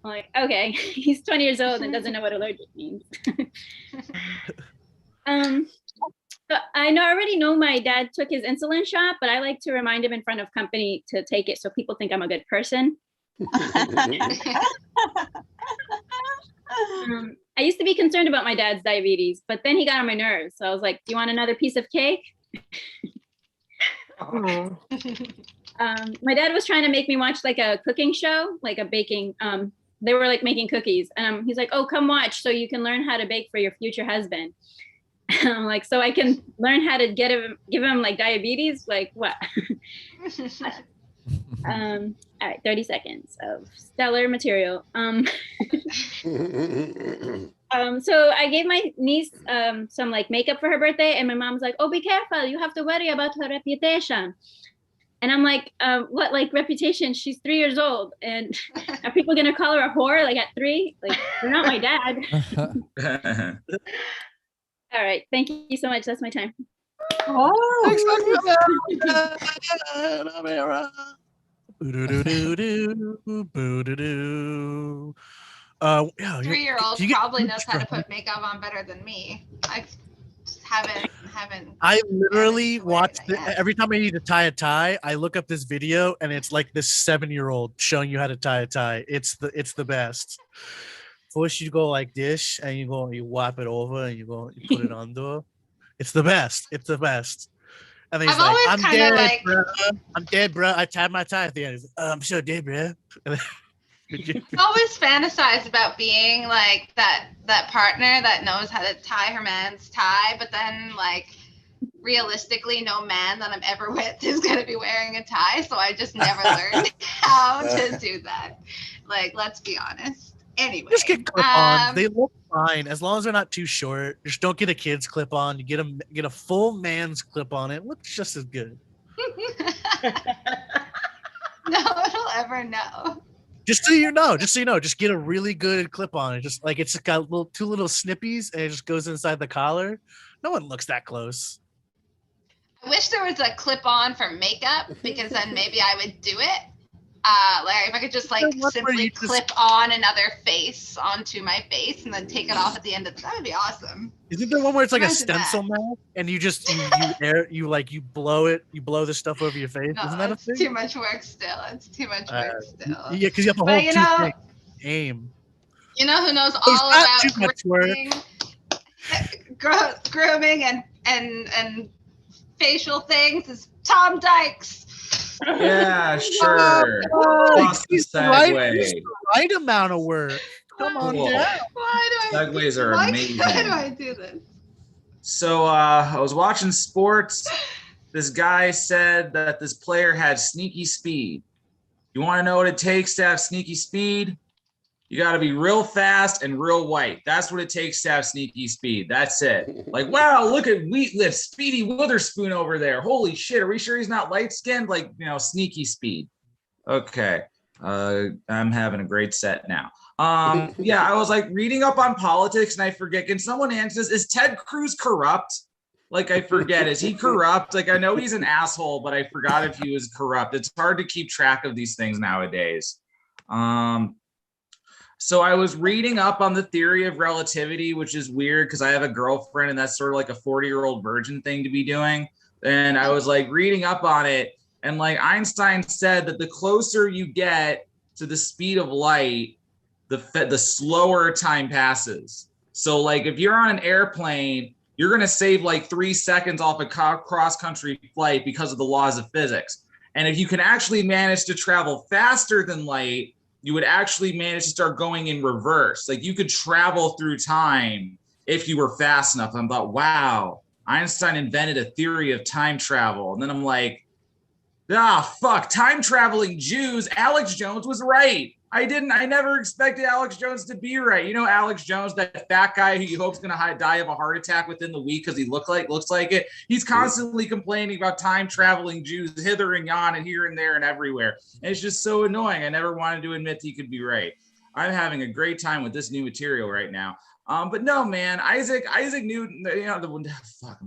I: like, okay, he's 20 years old and doesn't know what allergic means. I already know my dad took his insulin shot, but I like to remind him in front of company to take it so people think I'm a good person. I used to be concerned about my dad's diabetes, but then he got on my nerves. So I was like, do you want another piece of cake? My dad was trying to make me watch like a cooking show, like a baking. They were like making cookies. And he's like, oh, come watch so you can learn how to bake for your future husband. And I'm like, so I can learn how to give him like diabetes? Like what? All right, 30 seconds of stellar material. So I gave my niece some like makeup for her birthday, and my mom's like, oh, be careful, you have to worry about her reputation. And I'm like, what, like reputation? She's 3 years old, and are people gonna call her a whore like at 3? Like, you're not my dad. All right, thank you so much. That's my time.
A: Oh, thanks, yeah,
B: 3-year-old probably knows how to put makeup on better than me. I just haven't.
A: I literally watch every time I need to tie a tie. I look up this video, and it's like this 7-year-old showing you how to tie a tie. It's the best. First, you go like this, and you wipe it over, and you put it under. It's the best. It's the best. And he's like, I'm dead, bro. I'm dead, bro. I tied my tie at the end. He's like, I'm so dead, bro.
B: I always fantasize about being like that partner that knows how to tie her man's tie, but then like realistically, no man that I'm ever with is gonna be wearing a tie, so I just never learned how to do that. Like, let's be honest. Anyway,
A: just get clip-ons. They look fine as long as they're not too short. Just don't get a kid's clip-on. You get a full man's clip-on. It looks just as good.
B: No one will ever know.
A: Just so you know, just get a really good clip-on. It just like it's got two little snippies, and it just goes inside the collar. No one looks that close.
B: I wish there was a clip-on for makeup, because then maybe I would do it. Like if I could just like simply clip on another face onto my face and then take it off at the end of that would be awesome.
A: Isn't there one where it's like a stencil mask and you just you blow the stuff over your face?
B: No,
A: isn't that a thing?
B: Too much work still. It's too much work still.
A: Yeah, because you have to hold aim.
B: You know who knows all about
A: too much
B: grooming and facial things is Tom Dykes.
J: Yeah, sure.
A: He's the right amount of work. Come on,
J: Segues are amazing.
B: Why do I do this?
J: So I was watching sports. This guy said that this player had sneaky speed. You want to know what it takes to have sneaky speed? You got to be real fast and real white. That's what it takes to have sneaky speed. That's it. Like, wow, look at Wheatlift, Speedy Witherspoon over there. Holy shit, are we sure he's not light-skinned? Like, sneaky speed. Okay, I'm having a great set now. Yeah, I was like reading up on politics, and I forget. Can someone answer this? Is Ted Cruz corrupt? Like, I forget. Is he corrupt? Like, I know he's an asshole, but I forgot if he was corrupt. It's hard to keep track of these things nowadays. So I was reading up on the theory of relativity, which is weird because I have a girlfriend and that's sort of like a 40-year-old virgin thing to be doing. And I was like reading up on it, and like Einstein said that the closer you get to the speed of light, the slower time passes. So like if you're on an airplane, you're going to save like 3 seconds off a cross-country flight because of the laws of physics. And if you can actually manage to travel faster than light, you would actually manage to start going in reverse. Like you could travel through time if you were fast enough. And I thought, wow, Einstein invented a theory of time travel. And then I'm like, fuck, time traveling Jews. Alex Jones was right. I never expected Alex Jones to be right. You know, Alex Jones, that fat guy who you hope's going to die of a heart attack within the week because he looks like it. He's constantly complaining about time traveling Jews hither and yon and here and there and everywhere. And it's just so annoying. I never wanted to admit he could be right. I'm having a great time with this new material right now. But no, man, Isaac Newton, I'm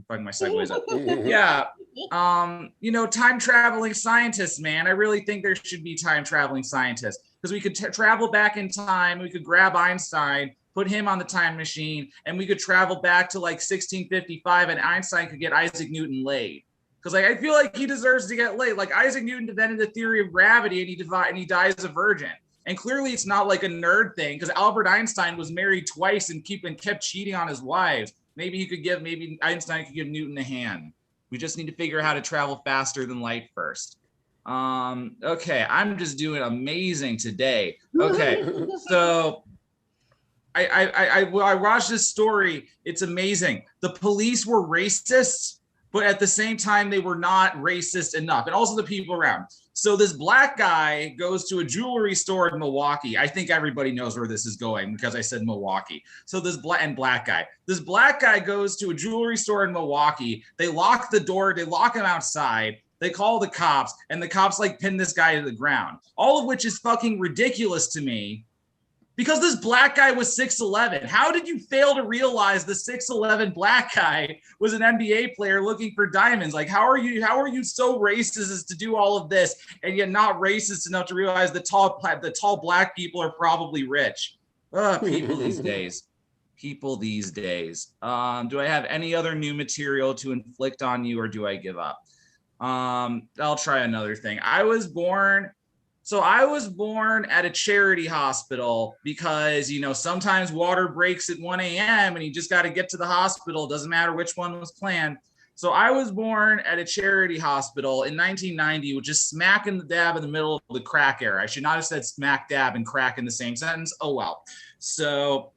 J: fucking my segues up. Yeah. Time traveling scientists, man. I really think there should be time traveling scientists because we could travel back in time. We could grab Einstein put him on the time machine, and we could travel back to like 1655, and Einstein could get Isaac Newton laid. Because like I feel like he deserves to get laid. Like Isaac Newton invented the theory of gravity, and he dies a virgin. And clearly it's not like a nerd thing, because Albert Einstein was married twice and kept cheating on his wives. Maybe Einstein could give Newton a hand. We just need to figure out how to travel faster than light first. Okay, I'm just doing amazing today. Okay, so I watched this story. It's amazing. The police were racists, but at the same time, they were not racist enough. And also the people around. So this black guy goes to a jewelry store in Milwaukee. I think everybody knows where this is going because I said Milwaukee. So this black guy goes to a jewelry store in Milwaukee. They lock the door. They lock him outside. They call the cops, and the cops like pin this guy to the ground. All of which is fucking ridiculous to me. Because this black guy was 6'11". How did you fail to realize the 6'11" black guy was an NBA player looking for diamonds? Like, how are you so racist as to do all of this and yet not racist enough to realize the tall black people are probably rich? People these days. People these days. Do I have any other new material to inflict on you, or do I give up? I'll try another thing. I was born at a charity hospital because, sometimes water breaks at 1 a.m. and you just got to get to the hospital. Doesn't matter which one was planned. So I was born at a charity hospital in 1990, which is smack in the dab in the middle of the crack era. I should not have said smack dab and crack in the same sentence. Oh, well. So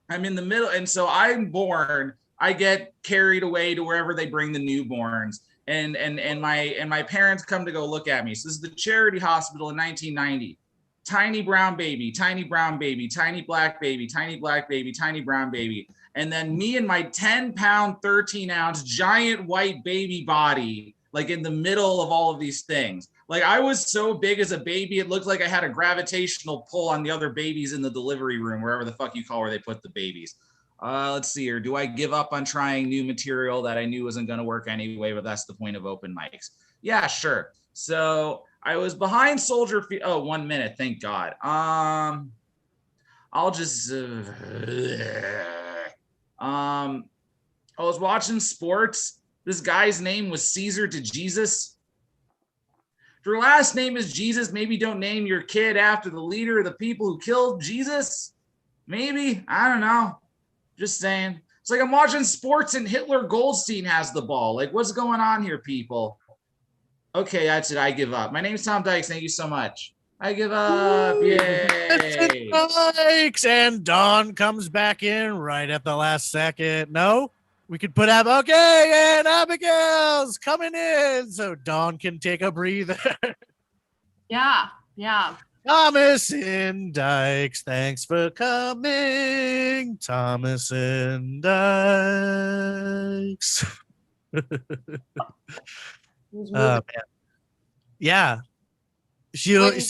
J: I'm in the middle. And so I'm born, I get carried away to wherever they bring the newborns. And my parents come to go look at me. So this is the charity hospital in 1990. Tiny brown baby, tiny brown baby, tiny black baby, tiny black baby, tiny brown baby. And then me and my 10-pound, 13-ounce giant white baby body, like in the middle of all of these things. Like I was so big as a baby, it looked like I had a gravitational pull on the other babies in the delivery room, wherever the fuck you call where they put the babies. Let's see here. Do I give up on trying new material that I knew wasn't going to work anyway? But that's the point of open mics. Yeah, sure. So I was behind Soldier Field. Oh, 1 minute. Thank God. I'll just. I was watching sports. This guy's name was Caesar to Jesus. If your last name is Jesus, maybe don't name your kid after the leader of the people who killed Jesus. Maybe. I don't know. Just saying. It's like I'm watching sports and Hitler Goldstein has the ball. Like, what's going on here, people? Okay, that's it. I give up. My name's Tom Dykes. Thank you so much. I give up. Yay.
A: Dykes, and Dawn comes back in right at the last second. No? We could put okay, and Abigail's coming in so Dawn can take a breather.
F: Yeah.
A: Thomas and Dykes, thanks for coming. Thomas and Dykes. Man. Yeah. You have the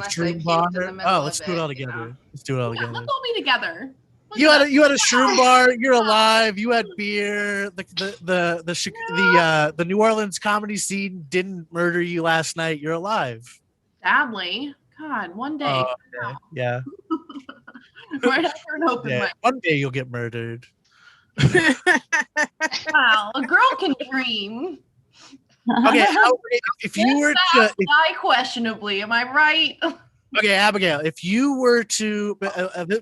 A: shroom bar. Oh, let's do it all together. Let's do it all together.
F: Let's all be together.
A: You had a shroom bar. You're alive. You had beer. The New Orleans comedy scene didn't murder you last night. You're alive.
F: Sadly, God, one day.
A: Yeah.
F: Right after an open mic.
A: One day you'll get murdered.
F: Wow, a girl can dream.
A: Okay, if you were to
F: die questionably, am I right?
A: Okay, Abigail, if you were to,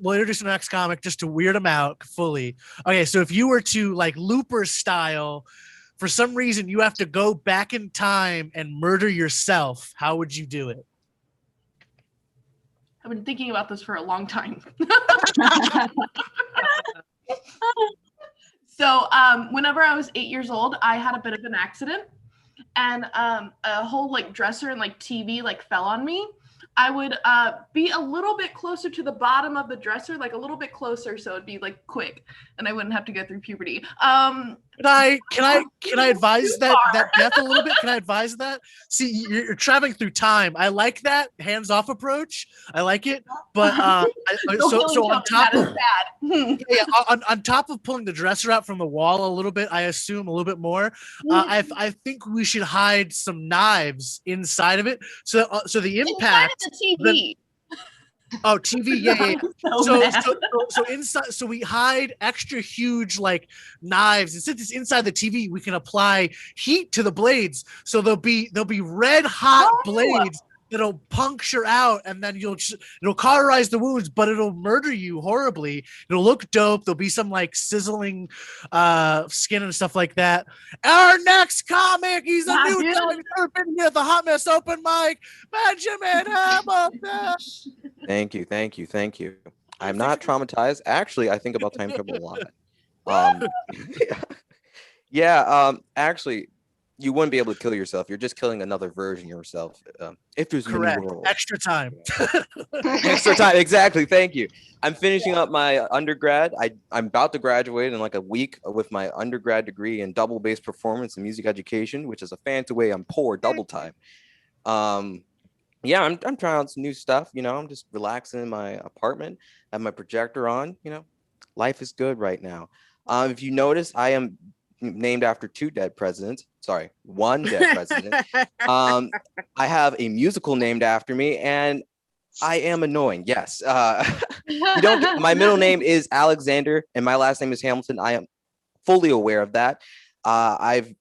A: we'll introduce the next comic just to weird him out fully. Okay, so if you were to, like, Looper style, for some reason you have to go back in time and murder yourself, how would you do it?
F: I've been thinking about this for a long time. So whenever I was 8 years old, I had a bit of an accident, and a whole like dresser and like TV like fell on me. I would be a little bit closer to the bottom of the dresser, like a little bit closer, so it'd be like quick, and I wouldn't have to go through puberty. Can
A: I advise that death a little bit? Can I advise that? See, you're traveling through time. I like that hands-off approach. I like it, but so on top of on top of pulling the dresser out from the wall a little bit, I assume a little bit more. I think we should hide some knives inside of it, so the impact.
F: The TV.
A: Oh, TV, yeah.
F: So mad.
A: So inside, so we hide extra huge like knives, and since it's inside the TV, we can apply heat to the blades, so there'll be red hot blades that'll puncture out, and then it'll cauterize the wounds, but it'll murder you horribly. It'll look dope. There'll be some like sizzling skin and stuff like that. Our next comic, he's a new comic, never been here at the Hot Mess open mic, Benjamin Hamilton.
K: Thank you. I'm not traumatized. Actually, I think about time travel a lot. Actually, you wouldn't be able to kill yourself. You're just killing another version of yourself. If there's
A: correct,
K: many worlds.
A: extra time.
K: Extra time, exactly. Thank you. I'm finishing up my undergrad. I'm about to graduate in like a week with my undergrad degree in double bass performance and music education, which is a fancy way I'm poor double time. Yeah, I'm trying out some new stuff. You know, I'm just relaxing in my apartment, have my projector on. You know, life is good right now. If you notice, I am named after two dead presidents. Sorry, one dead president. I have a musical named after me, and I am annoying. Yes. You don't. My middle name is Alexander, and my last name is Hamilton. I am fully aware of that. I've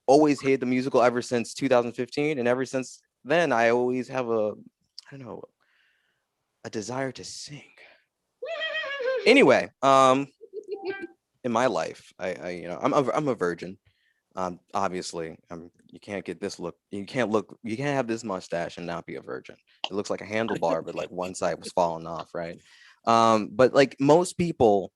K: always hated the musical ever since 2015, and ever since then, I always have a desire to sing. Anyway, in my life, I'm a virgin. Obviously, you can't get this look. You can't have this mustache and not be a virgin. It looks like a handlebar, but like one side was falling off, right? But like most people,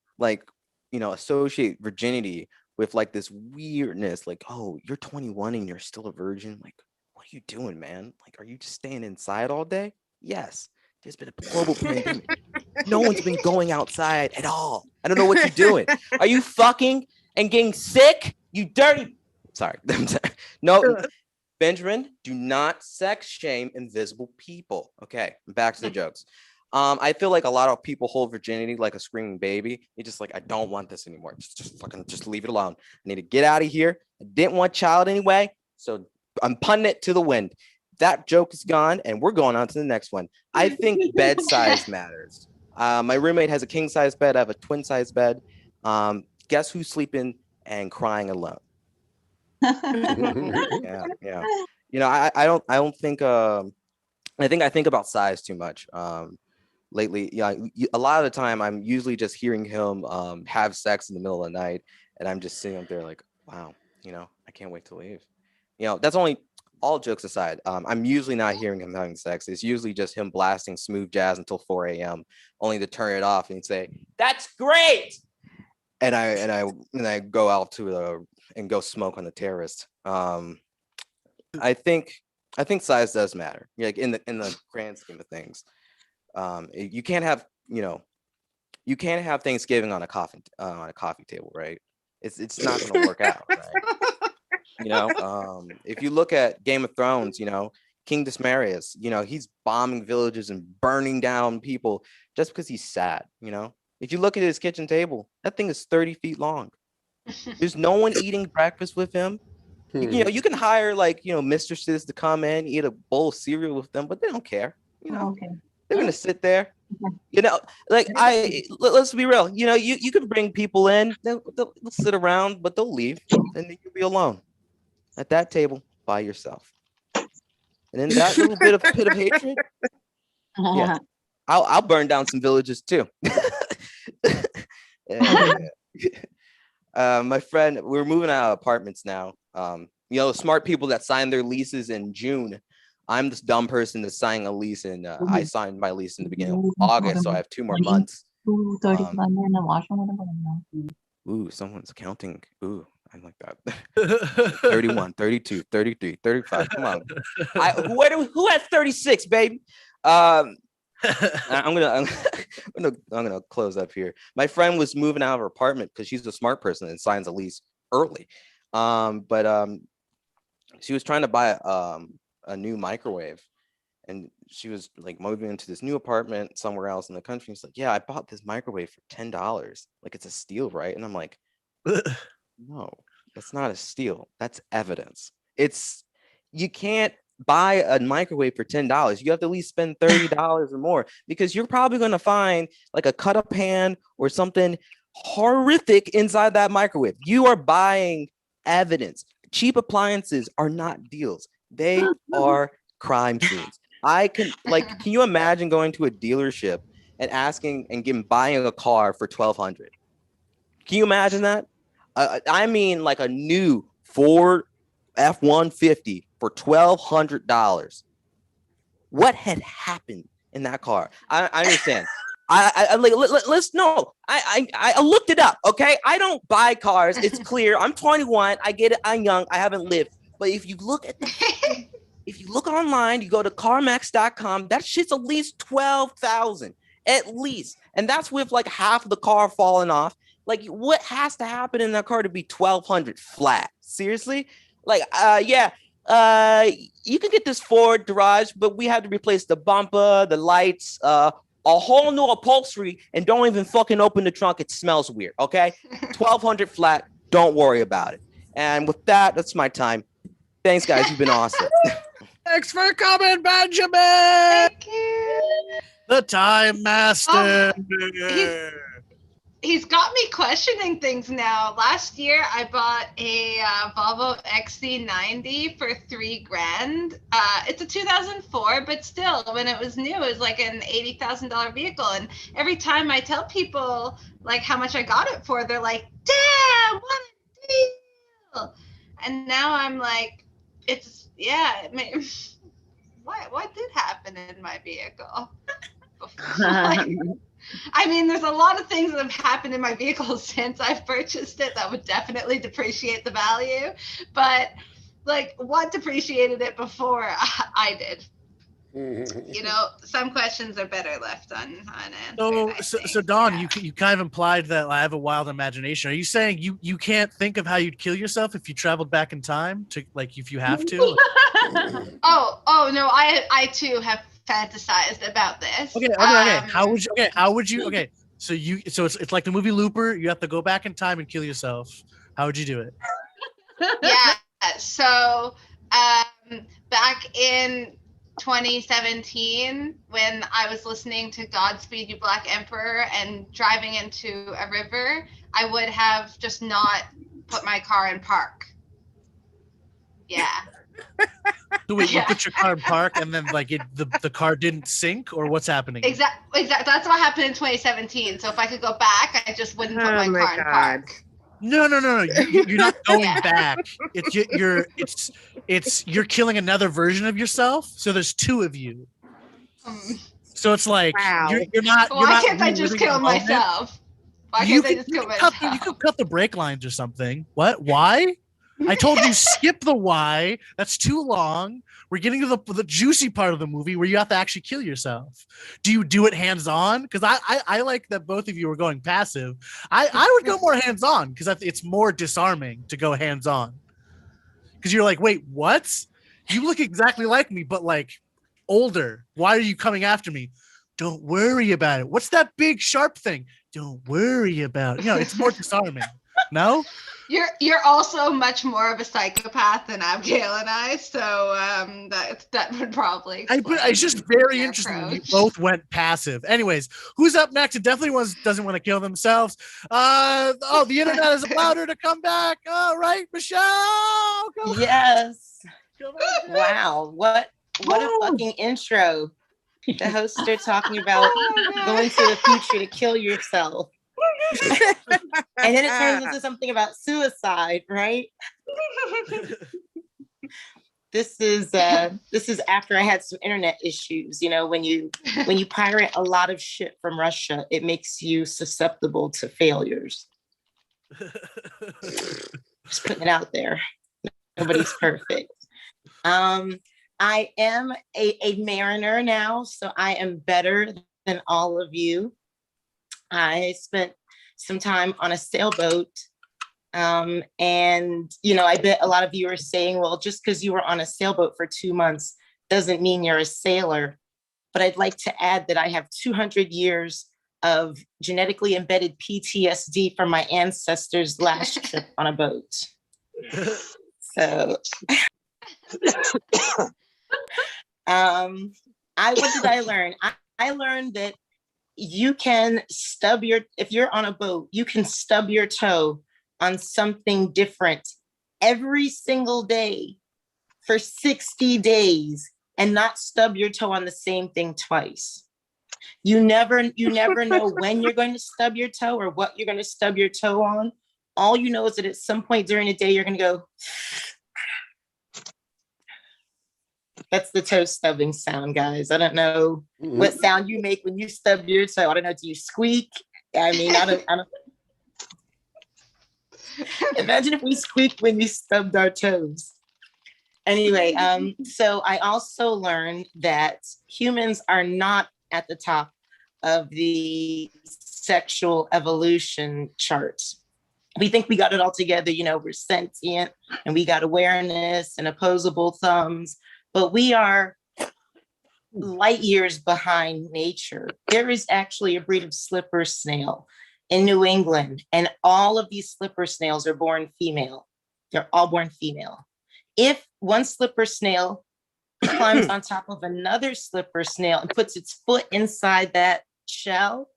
K: associate virginity with like this weirdness, like, oh, you're 21 and you're still a virgin, like. What are you doing, man? Like, are you just staying inside all day? Yes. There's been a global pandemic. No one's been going outside at all. I don't know what you're doing. Are you fucking and getting sick? You dirty. Sorry. No, Benjamin, do not sex shame invisible people. Okay, back to the jokes. I feel like a lot of people hold virginity like a screaming baby. You're just like, I don't want this anymore. Just leave it alone. I need to get out of here. I didn't want child anyway. So I'm punting it to the wind. That joke is gone, and we're going on to the next one. I think bed size matters. My roommate has a king size bed. I have a twin size bed. Guess who's sleeping and crying alone? Yeah. You know, I don't think. I think about size too much. Lately, yeah. A lot of the time, I'm usually just hearing him have sex in the middle of the night, and I'm just sitting up there like, wow. You know, I can't wait to leave. You know, that's only all jokes aside. I'm usually not hearing him having sex. It's usually just him blasting smooth jazz until 4 a.m. only to turn it off and say, "That's great." And I go out and go smoke on the terrace. I think size does matter. Like in the grand scheme of things. You can't have Thanksgiving on a coffee table, right? It's not going to work out, right? You know, if you look at Game of Thrones, you know, King Dismarius, you know, he's bombing villages and burning down people just because he's sad. You know, if you look at his kitchen table, that thing is 30 feet long. There's no one eating breakfast with him. You know, you can hire mistresses to come in, eat a bowl of cereal with them, but they don't care. You know, they're gonna sit there. You know, let's be real. You know, you can bring people in, they'll sit around, but they'll leave, and then you'll be alone at that table by yourself. And then that little pit of hatred, yeah, I'll burn down some villages too. My friend, we're moving out of apartments now. You know, smart people that sign their leases in June. I'm this dumb person that's signing a lease, and I signed my lease in the beginning of August, so I have 2 more months. Ooh, someone's counting. Ooh, I like that. 31, 32, 33, 35. Come on. Who has 36, baby? I'm gonna close up here. My friend was moving out of her apartment because she's a smart person and signs a lease early. But she was trying to buy a new microwave, and she was like moving into this new apartment somewhere else in the country. She's like, yeah, I bought this microwave for $10. Like, it's a steal, right? And I'm like, no, that's not a steal. That's evidence. You can't buy a microwave for $10. You have to at least spend $30 or more, because you're probably going to find like a cut up pan or something horrific inside that microwave. You are buying evidence. Cheap appliances are not deals. They are crime scenes. Can you imagine going to a dealership and asking and buying a car for $1,200? Can you imagine that? I mean, like a new Ford F-150 for $1,200. What had happened in that car? I understand. I looked it up. Okay, I don't buy cars. It's clear. I'm 21. I get it. I'm young. I haven't lived. But if you look at if you look online, you go to CarMax.com. That shit's at least $12,000, at least, and that's with like half of the car falling off. Like, what has to happen in that car to be $1,200 flat? Seriously? Like, you can get this Ford garage, but we had to replace the bumper, the lights, a whole new upholstery, and don't even fucking open the trunk. It smells weird. Okay, $1,200 flat. Don't worry about it. And with that, that's my time. Thanks, guys. You've been awesome.
A: Thanks for coming, Benjamin.
B: Thank you.
A: The Time Master.
B: He's got me questioning things now. Last year, I bought a Volvo XC90 for $3,000. It's a 2004, but still, when it was new, it was like an $80,000 vehicle. And every time I tell people like how much I got it for, they're like, "Damn, what a deal!" And now I'm like, what did happen in my vehicle? I mean, there's a lot of things that have happened in my vehicle since I've purchased it that would definitely depreciate the value. But like, what depreciated it before I did? You know, some questions are better left unanswered.
A: So Dawn, you kind of implied that I have a wild imagination. Are you saying you can't think of how you'd kill yourself if you traveled back in time to, like, if you have to?
B: Oh no, I too have fantasized about this.
A: Okay. How would you? Okay. So it's like the movie Looper. You have to go back in time and kill yourself. How would you do it?
B: Yeah. So back in 2017, when I was listening to Godspeed You Black Emperor and driving into a river, I would have just not put my car in park. Yeah.
A: So wait, you put your car in park and then like the car didn't sink, or what's happening?
B: Exactly. That's what happened in 2017. So if I could go back, I just wouldn't put my car in park.
A: No. You're not going back. You're killing another version of yourself. So there's two of you. So it's like you're not.
B: Why can't I just kill myself? Why can't I just kill myself?
A: You could cut the brake lines or something. What? Why? I told you skip the why. That's too long. We're getting to the juicy part of the movie where you have to actually kill yourself. Do you do it hands-on? Because I like that both of you are going passive. I would go more hands-on because it's more disarming to go hands-on. Because you're like, wait, what? You look exactly like me, but like older. Why are you coming after me? Don't worry about it. What's that big sharp thing? Don't worry about it. You know, it's more disarming. No?
B: You're also much more of a psychopath than Abigail and I, so that would probably.
A: It's just very interesting that you both went passive. Anyways, who's up next? It definitely doesn't want to kill themselves. The internet has allowed her to come back. All right, Michelle.
L: Yes. Wow. What a fucking intro. The hosts are talking about going to the future to kill yourself. And then it turns into something about suicide, right? This is after I had some internet issues. You know, when you pirate a lot of shit from Russia, it makes you susceptible to failures. Just putting it out there. Nobody's perfect. I am a mariner now, so I am better than all of you. I spent some time on a sailboat. And, you know, I bet a lot of you are saying, well, just because you were on a sailboat for 2 months doesn't mean you're a sailor. But I'd like to add that I have 200 years of genetically embedded PTSD from my ancestors' last trip on a boat. So What did I learn? I learned that you can if you're on a boat, you can stub your toe on something different every single day for 60 days and not stub your toe on the same thing twice. You never know when you're going to stub your toe or what you're going to stub your toe on. All you know is that at some point during the day, you're going to go. That's the toe stubbing sound, guys. I don't know what sound you make when you stub your toe. I don't know. Do you squeak? I mean, I don't. Imagine if we squeaked when we stubbed our toes. Anyway, so I also learned that humans are not at the top of the sexual evolution chart. We think we got it all together, we're sentient and we got awareness and opposable thumbs, but we are light years behind nature. There is actually a breed of slipper snail in New England, and all of these slipper snails are born female. They're all born female. If one slipper snail climbs on top of another slipper snail and puts its foot inside that shell,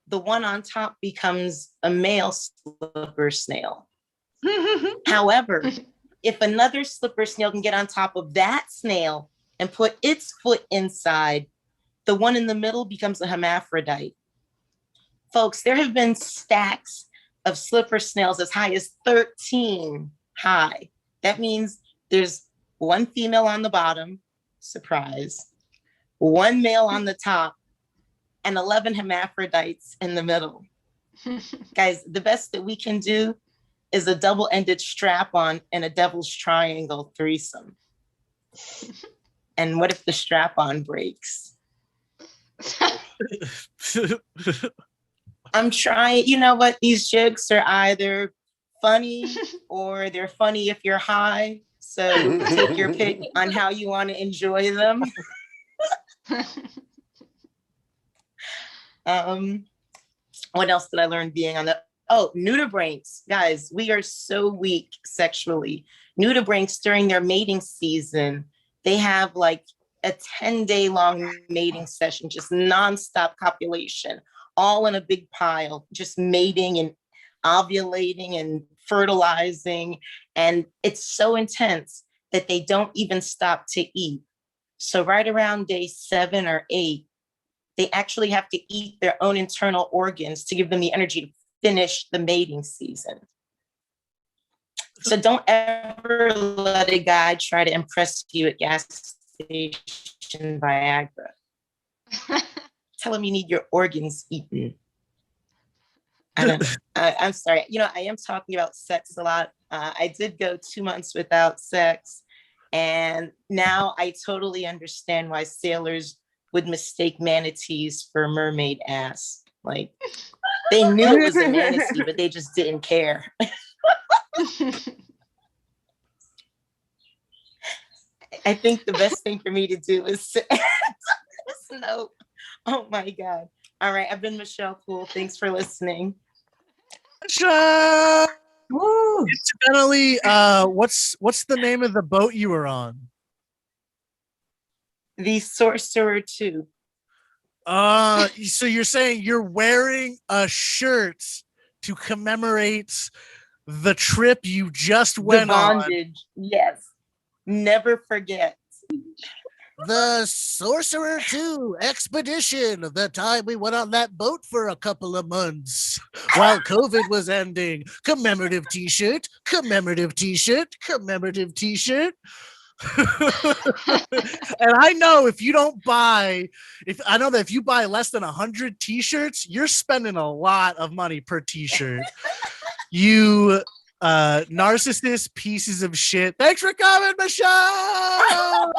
L: the one on top becomes a male slipper snail. However, if another slipper snail can get on top of that snail and put its foot inside, the one in the middle becomes a hermaphrodite. Folks, there have been stacks of slipper snails as high as 13 high. That means there's one female on the bottom, surprise, one male on the top, and 11 hermaphrodites in the middle. Guys, the best that we can do is a double-ended strap-on and a devil's triangle threesome. And what if the strap-on breaks? I'm trying, you know what? These jokes are either funny or they're funny if you're high. So take your pick on how you want to enjoy them. What else did I learn being on the nudibranchs? Guys, we are so weak sexually. Nudibranchs during their mating season, they have like a 10-day long mating session, just nonstop copulation, all in a big pile, just mating and ovulating and fertilizing. And it's so intense that they don't even stop to eat. So right around day 7 or 8, they actually have to eat their own internal organs to give them the energy to finish the mating season. So don't ever let a guy try to impress you at gas station Viagra. Tell him you need your organs eaten. I'm sorry. I am talking about sex a lot. I did go 2 months without sex. And now I totally understand why sailors would mistake manatees for mermaid ass. Like, they knew it was a manatee, but they just didn't care. I think the best thing for me to do is no. Oh my God. All right. I've been Michelle Poole. Thanks for listening.
A: Woo. Incidentally, what's the name of the boat you were on?
L: The Sorcerer 2.
A: So you're saying you're wearing a shirt to commemorate the trip you just went on?
L: Yes. Never forget.
A: The Sorcerer 2 expedition, the time we went on that boat for a couple of months while COVID was ending. Commemorative t-shirt, commemorative t-shirt, commemorative t-shirt. And I know if you buy less than 100 t-shirts, you're spending a lot of money per t-shirt. You narcissist pieces of shit. Thanks for coming, Michelle.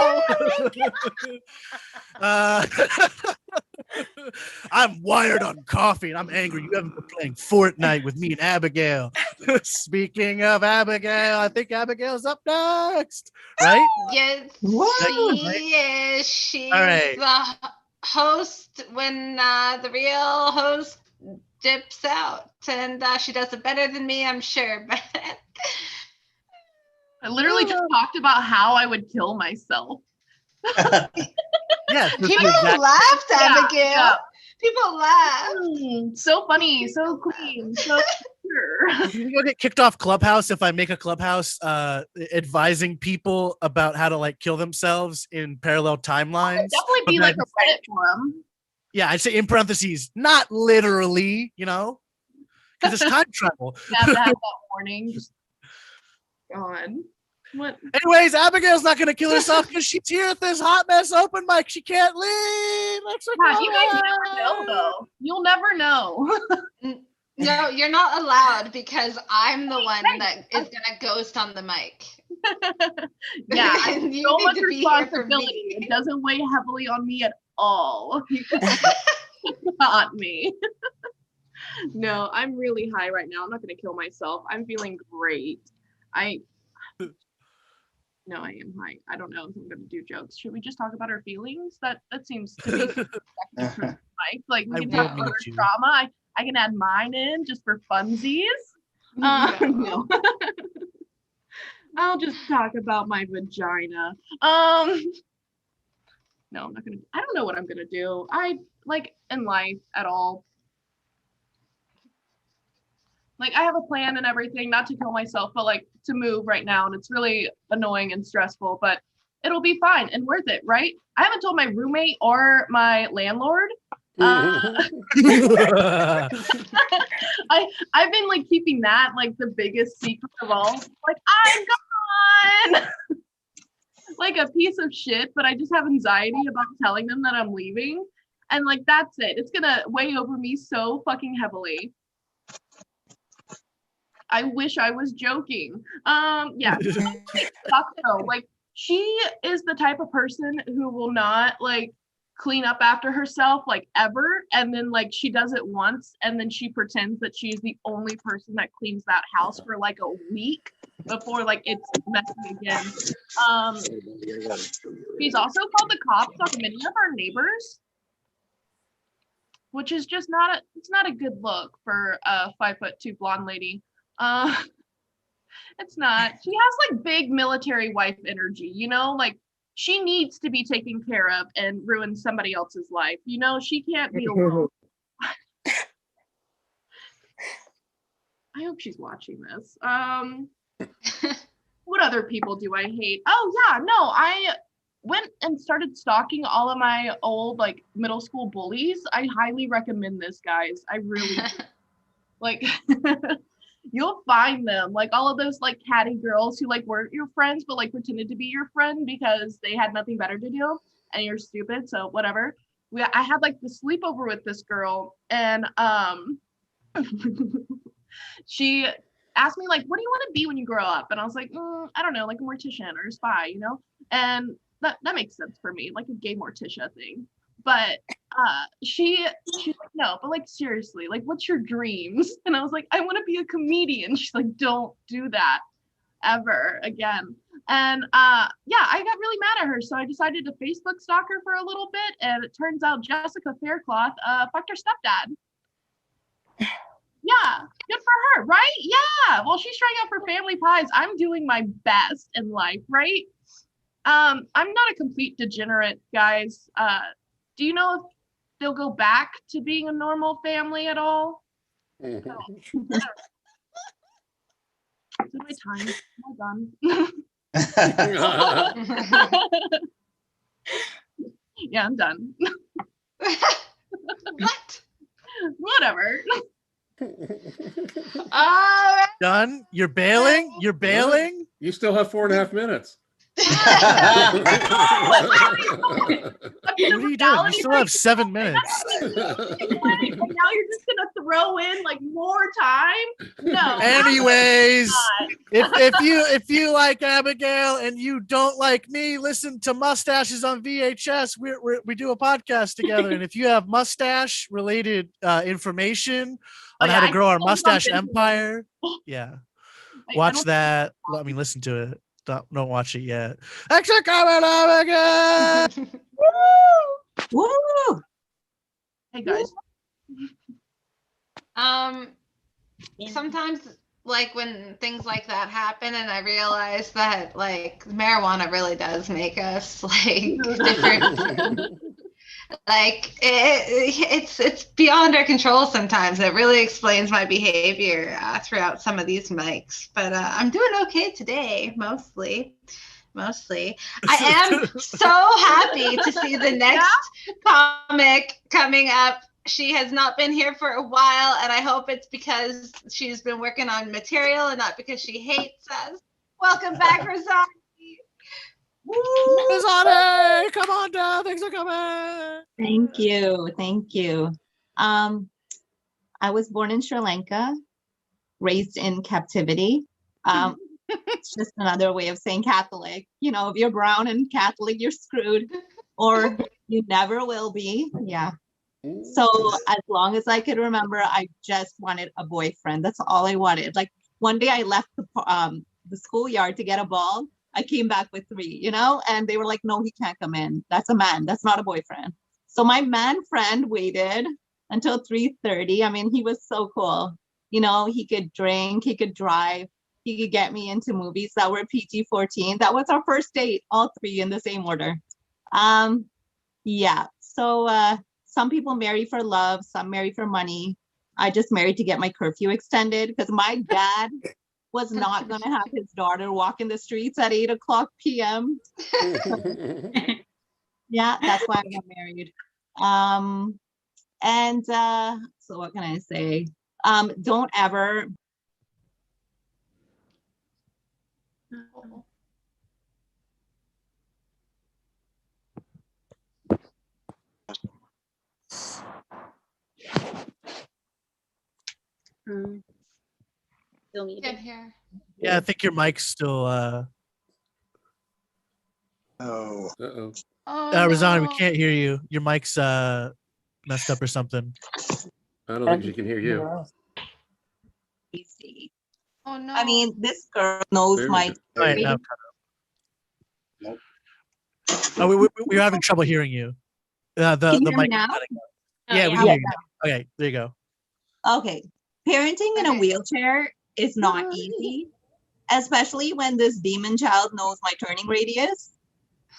A: I'm wired on coffee and I'm angry. You haven't been playing Fortnite with me and Abigail. Speaking of Abigail, I think Abigail's up next, right?
B: Yes, she is. She's the host when the real host dips out, and she does it better than me, I'm sure. But
F: I literally just talked about how I would kill myself.
A: Yeah.
B: People laughed, Abigail. People laugh.
F: So funny, so clean, so pure.
A: You go get kicked off Clubhouse if I make a Clubhouse advising people about how to like kill themselves in parallel timelines.
F: Definitely be like a Reddit forum.
A: Yeah, I'd say in parentheses, not literally, because it's time travel.
F: You have to have that warning. Just God. What?
A: Anyways, Abigail's not gonna kill herself because she's here at this hot mess open mic. She can't leave.
F: God, you guys never know though. You'll never know.
B: No, you're not allowed because I'm the one that is gonna ghost on the mic.
F: Yeah, I have
B: You
F: so
B: need
F: much
B: to be here for
F: responsibility. It doesn't weigh heavily on me at all. Not me. No, I'm really high right now. I'm not gonna kill myself. I'm feeling great. No, I am high. I don't know if I'm gonna do jokes. Should we just talk about our feelings? That seems to be like we can talk about our trauma. I can add mine in just for funsies. No. I'll just talk about my vagina. No, I'm not gonna. I don't know what I'm gonna do. I like in life at all. Like I have a plan and everything, not to kill myself, but like to move right now, and it's really annoying and stressful, but it'll be fine and worth it, right? I haven't told my roommate or my landlord. I've been like keeping that like the biggest secret of all. Like I'm gone, like a piece of shit, but I just have anxiety about telling them that I'm leaving, and like that's it. It's gonna weigh over me so fucking heavily. I wish I was joking. Yeah. Like she is the type of person who will not like clean up after herself like ever, and then like she does it once and then she pretends that she's the only person that cleans that house for like a week before like it's messy again. She's also called the cops on many of our neighbors, which is just not a good look for a 5'2" blonde lady. It's not. She has like big military wife energy, like she needs to be taken care of and ruin somebody else's life. She can't be alone. I hope she's watching this. What other people do I hate? Oh yeah, no, I went and started stalking all of my old like middle school bullies. I highly recommend this, guys. I really like you'll find them, like all of those like catty girls who like weren't your friends but like pretended to be your friend because they had nothing better to do and you're stupid, so whatever. I had like the sleepover with this girl, and she asked me like, what do you want to be when you grow up? And I was like, I don't know, like a mortician or a spy, and that makes sense for me, like a gay Morticia thing. But she's like, no, but like seriously, like what's your dreams? And I was like, I want to be a comedian. She's like, don't do that ever again. And yeah, I got really mad at her, so I decided to Facebook stalk her for a little bit, and it turns out Jessica Faircloth fucked her stepdad. Yeah, good for her, right? Yeah, well, she's trying out for family pies. I'm doing my best in life, right? I'm not a complete degenerate, guys. Do you know if they'll go back to being a normal family at all? Is it my time? Am I done? Yeah, I'm done.
B: What?
F: Whatever.
A: Done? You're bailing? You're bailing?
H: You still have 4.5 minutes.
A: What are you doing? You still have 7 minutes.
F: And now you're just gonna throw in like more time? No.
A: Anyways, if you like Abigail and you don't like me, listen to Mustaches on VHS. We do a podcast together, and if you have mustache related information on how to grow our mustache empire, yeah, watch that. I mean, listen to it. Don't watch it yet. Extra comment, Abigail.
L: Woo! Woo!
F: Hey guys.
B: Sometimes like when things like that happen, and I realize that like marijuana really does make us like different. Like it's beyond our control sometimes. It really explains my behavior throughout some of these mics. But I'm doing okay today, mostly. I am so happy to see the next comic coming up. She has not been here for a while, and I hope it's because she's been working on material and not because she hates us. Welcome back, Rosani.
A: Rosani, come on down. Thanks for coming.
M: Thank you. Thank you. I was born in Sri Lanka, raised in captivity. It's just another way of saying Catholic. You know, if you're brown and Catholic, you're screwed, or you never will be. Yeah. So as long as I could remember, I just wanted a boyfriend. That's all I wanted. Like one day I left the schoolyard to get a ball. I came back with 3, you know, and they were like, no, he can't come in. That's a man. That's not a boyfriend. So my man friend waited until 3:30. I mean, he was so cool. You know, he could drink, he could drive, he could get me into movies that were PG-14. That was our first date, all 3 in the same order. Yeah. So some people marry for love, some marry for money. I just married to get my curfew extended because my dad was not going to have his daughter walk in the streets at 8:00 p.m. Yeah, that's why I got married. So what can I say? Don't ever.
I: Still muted.
A: Yeah, I think your mic's still.
K: Oh.
H: Uh-oh.
A: Rosani, we can't hear you. Your mic's messed up or something.
H: I don't think she can hear you.
B: Oh no.
M: I mean, this girl knows
H: There we
M: my.
H: go.
A: All right, now. Oh, we're having trouble hearing you.
M: Can you
A: The
M: hear me
A: mic.
M: now?
A: Yeah, we can hear you now. Okay, there you go.
M: Okay. Parenting in a wheelchair is not easy, especially when this demon child knows my turning radius.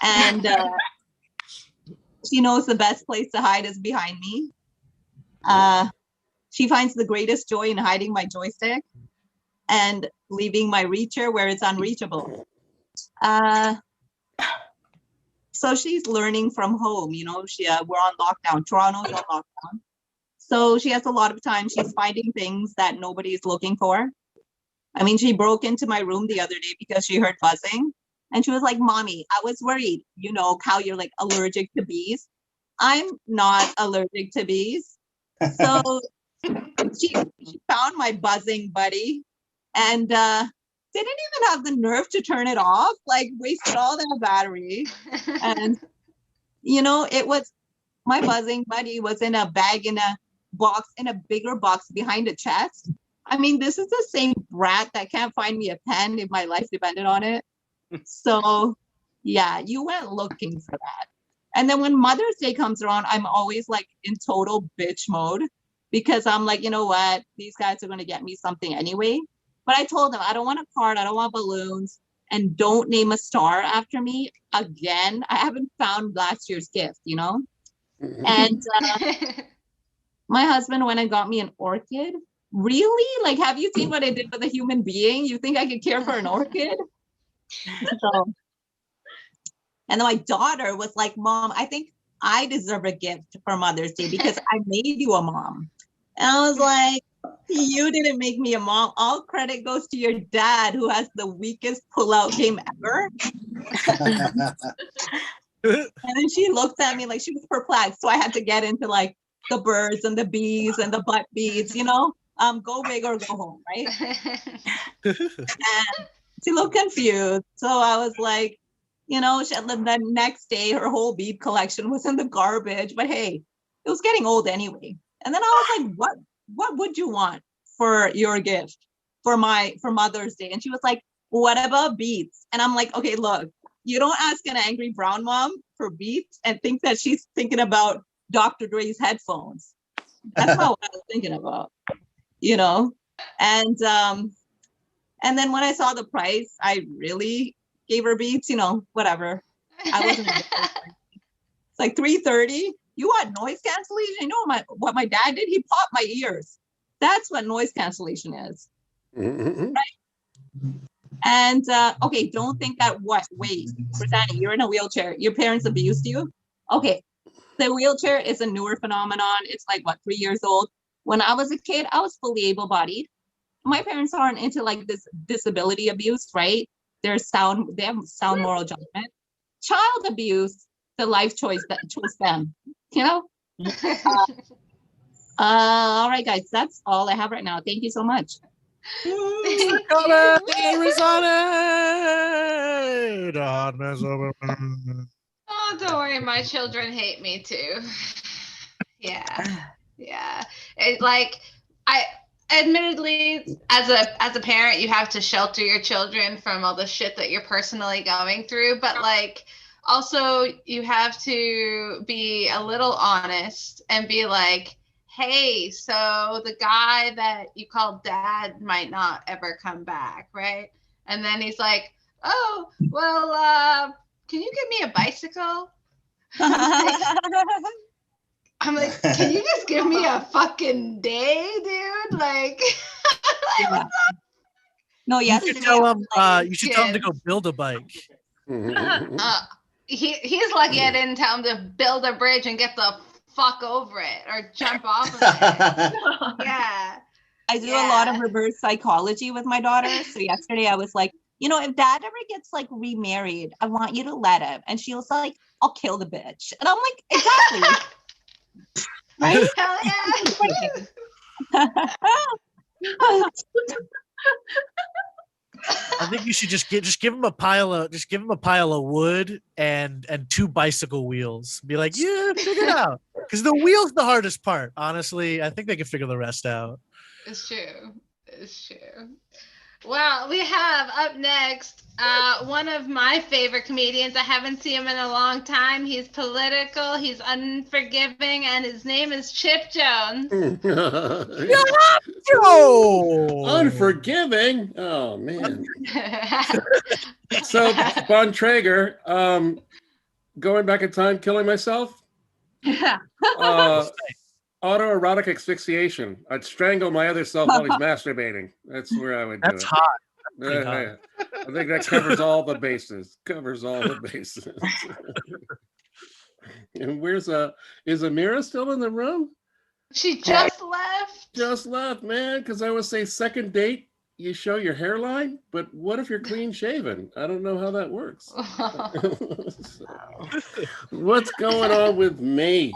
M: And she knows the best place to hide is behind me. She finds the greatest joy in hiding my joystick and leaving my reacher where it's unreachable. So she's learning from home. You know, we're on lockdown. Toronto's on lockdown. So she has a lot of time. She's finding things that nobody's looking for. I mean, she broke into my room the other day because she heard buzzing. And she was like, Mommy, I was worried. You know, how you're like allergic to bees. I'm not allergic to bees. So she found my buzzing buddy and didn't even have the nerve to turn it off, like wasted all their battery. And, you know, my buzzing buddy was in a bag in a box, in a bigger box behind a chest. I mean, this is the same brat that can't find me a pen if my life depended on it. So yeah, you went looking for that. And then when Mother's Day comes around, I'm always like in total bitch mode because I'm like, you know what? These guys are going to get me something anyway. But I told them, I don't want a card. I don't want balloons. And don't name a star after me again. I haven't found last year's gift, you know? And my husband went and got me an orchid. Really? Like, have you seen what I did with a human being? You think I could care for an orchid? So, and then my daughter was like, Mom, I think I deserve a gift for Mother's Day because I made you a mom. And I was like, you didn't make me a mom. All credit goes to your dad who has the weakest pull-out game ever. And then she looked at me like she was perplexed. So I had to get into like the birds and the bees and the butt beads, you know, go big or go home, right? And she looked confused. So I was like, you know, the next day her whole bead collection was in the garbage. But hey, it was getting old anyway. And then I was like, what would you want for your gift for Mother's Day? And she was like, what about beads? And I'm like, okay, look, you don't ask an angry brown mom for beads and think that she's thinking about Dr. Dre's headphones. That's not what I was thinking about, you know? And And then when I saw the price, I really gave her beats, whatever. I wasn't. It's like $330. You want noise cancellation? You know what my dad did? He popped my ears. That's what noise cancellation is. Right? And okay, don't think that wait, Rosanna, you're in a wheelchair. Your parents abused you? Okay. The wheelchair is a newer phenomenon. It's like 3 years old. When I was a kid, I was fully able-bodied. My parents aren't into like this disability abuse, right? They have sound moral judgment. Child abuse, the life choice that chose them, all right, guys, that's all I have right now. Thank you so much.
B: Oh, don't worry, my children hate me too. Yeah. Admittedly, as a parent, you have to shelter your children from all the shit that you're personally going through, but also you have to be a little honest and be like, hey, so the guy that you call dad might not ever come back, right? And then he's like, oh, well, can you give me a bicycle? I'm like, can you just give me a fucking day, dude?
M: Yeah. No, yes.
A: You should tell him. You should tell him to go build a bike.
B: He's lucky I didn't tell him to build a bridge and get the fuck over it or jump off of it. Yeah.
M: I do a lot of reverse psychology with my daughter. So yesterday I was like, if dad ever gets remarried, I want you to let him. And she was like, I'll kill the bitch. And I'm like, exactly. Right?
B: Hell yeah.
A: I think you should just give him a pile of wood and 2 bicycle wheels. Be like, yeah, figure it out. Because the wheel's the hardest part. Honestly, I think they can figure the rest out.
B: It's true. Well, we have up next one of my favorite comedians. I haven't seen him in a long time. He's political, he's unforgiving, and his name is Chip Jones.
H: Unforgiving? Oh, man. So, Bon Traeger, going back in time, killing myself? Autoerotic asphyxiation. I'd strangle my other self while he's masturbating. That's where I would do it.
A: That's hot.
H: I think that covers all the bases. And is Amira still in the room?
B: She just left.
H: Just left, man. Because I would say second date, you show your hairline, but what if you're clean shaven? I don't know how that works. So, what's going on with me?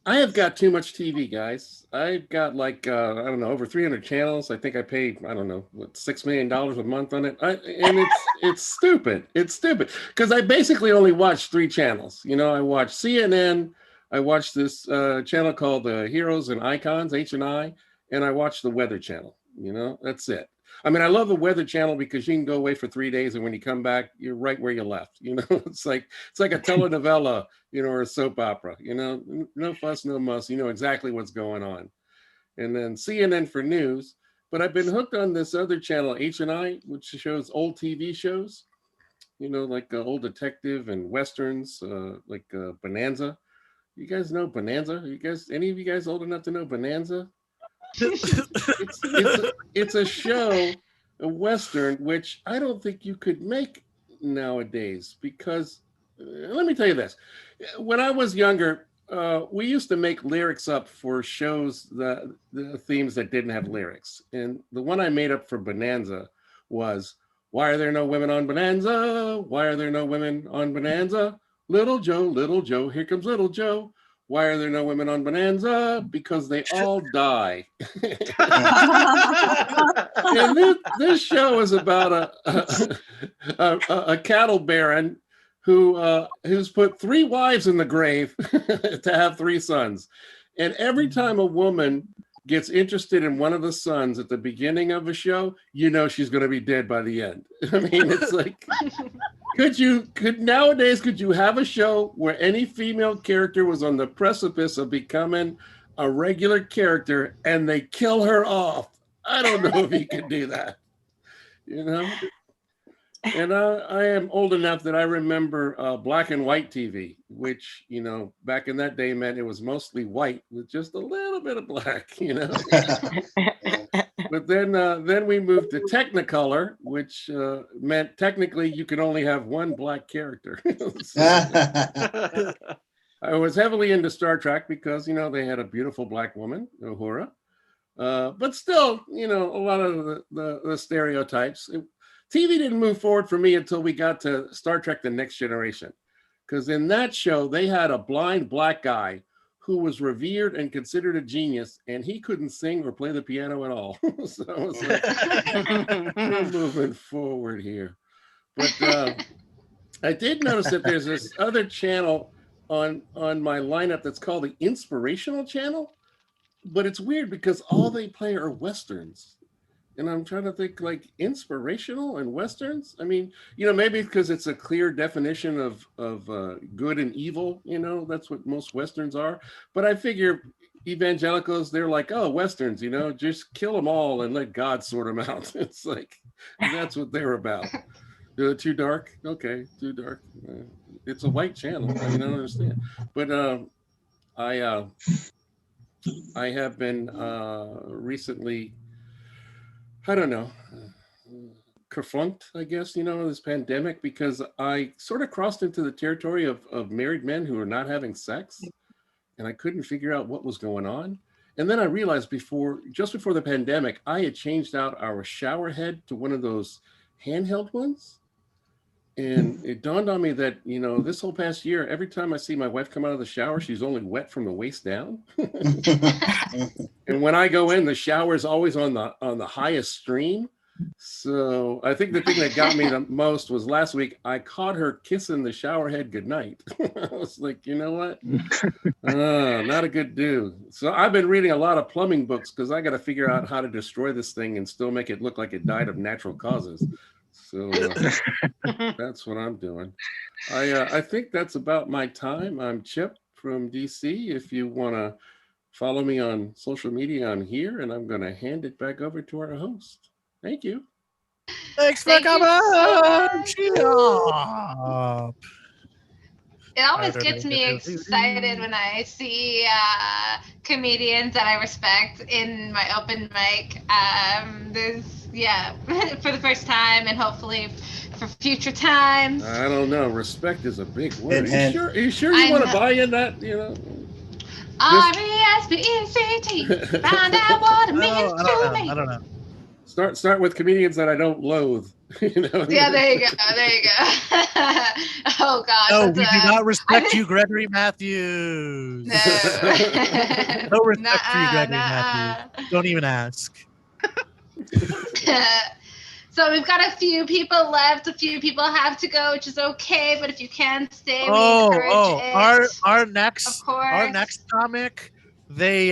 H: I have got too much TV, guys. I've got over 300 channels. I think I paid, $6 million a month on it. And it's stupid. It's stupid. Because I basically only watch 3 channels. I watch CNN. I watch this channel called Heroes and Icons, H&I. And I watch the Weather Channel. That's it. I mean, I love the Weather Channel because you can go away for 3 days, and when you come back, you're right where you left. It's like a telenovela, or a soap opera. No fuss, no muss. You know exactly what's going on. And then CNN for news. But I've been hooked on this other channel, H&I, which shows old TV shows. Like Old Detective and westerns, like Bonanza. You guys know Bonanza? Any of you guys old enough to know Bonanza? It's a show, a western, which I don't think you could make nowadays because let me tell you this. When I was younger, we used to make lyrics up for shows, the themes that didn't have lyrics. And the one I made up for Bonanza was, why are there no women on Bonanza? Why are there no women on Bonanza? Little Joe, here comes Little Joe. Why are there no women on Bonanza? Because they all die. And this show is about a cattle baron who's put 3 wives in the grave to have 3 sons. And every time a woman gets interested in one of the sons at the beginning of a show, she's going to be dead by the end. I mean, it's like, could you have a show where any female character was on the precipice of becoming a regular character and they kill her off? I don't know if he could do that. You know. And I am old enough that I remember black and white TV, which, you know, back in that day meant it was mostly white with just a little bit of black, you know. But then we moved to Technicolor, which meant technically you could only have one black character. So, I was heavily into Star Trek because, you know, they had a beautiful black woman, Uhura. But still, you know, a lot of the stereotypes. TV didn't move forward for me until we got to Star Trek: The Next Generation. Because in that show, they had a blind black guy who was revered and considered a genius, and he couldn't sing or play the piano at all. So I was like, we're moving forward here. But I did notice that there's this other channel on my lineup that's called the Inspirational Channel. But it's weird because all they play are Westerns. And I'm trying to think, like, inspirational and Westerns. I mean, you know, maybe because it's a clear definition of good and evil, you know, that's what most Westerns are. But I figure evangelicals, they're like, oh, Westerns, you know, just kill them all and let God sort them out. It's like, that's what they're about. Too dark? Okay, too dark. It's a white channel. I mean, I don't understand. But I have been recently, I don't know, kerflunked, I guess, you know, this pandemic, because I sort of crossed into the territory of married men who are not having sex, and I couldn't figure out what was going on. And then I realized just before the pandemic, I had changed out our shower head to one of those handheld ones. And it dawned on me that, you know, this whole past year, every time I see my wife come out of the shower, she's only wet from the waist down. And when I go in, the shower is always on the highest stream. So I think the thing that got me the most was last week, I caught her kissing the shower head goodnight. I was like, you know what? Not a good dude. So I've been reading a lot of plumbing books because I got to figure out how to destroy this thing and still make it look like it died of natural causes. So that's what I'm doing. I think that's about my time. I'm Chip from DC. If you want to follow me on social media, I'm here, and I'm going to hand it back over to our host. Thank you.
A: Thanks for coming.
B: It always gets me excited when I see comedians that I respect in my open mic. For the first time, and hopefully for future times.
H: I don't know. Respect is a big word. Are you sure you want to buy in that? You know.
B: RESPECT. Find out what it means to me.
A: I don't know.
H: Start with comedians that I don't loathe. You know?
B: Yeah, there you go. Oh God.
A: No, we do not respect you, Gregory Matthews. No respect for you, Gregory Matthews. Don't even ask.
B: So we've got a few people left. A few people have to go, which is okay. But if you can stay, we encourage it.
A: Our next comic, they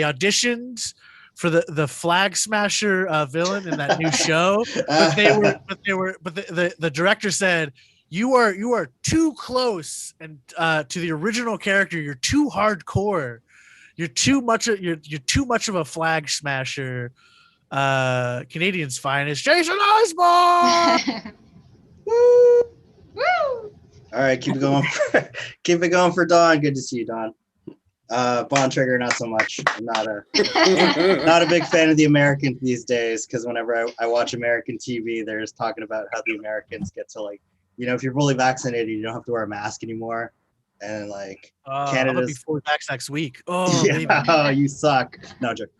A: auditioned for the Flag Smasher villain in that new show, but the director said, you are too close and to the original character. You're too hardcore. You're too much of a Flag Smasher. Canadian's finest, Jason Osborne.
B: Woo!
N: All right, keep it going. Keep it going for Dawn. Good to see you, Dawn. Bond Trigger, not so much. I'm not a big fan of the Americans these days, because whenever I watch American TV, they're just talking about how the Americans get to, like, you know, if you're fully vaccinated, you don't have to wear a mask anymore. And like
A: Canada's I'm gonna be fully vaxxed next week. Oh,
N: yeah, oh, you suck. No joke.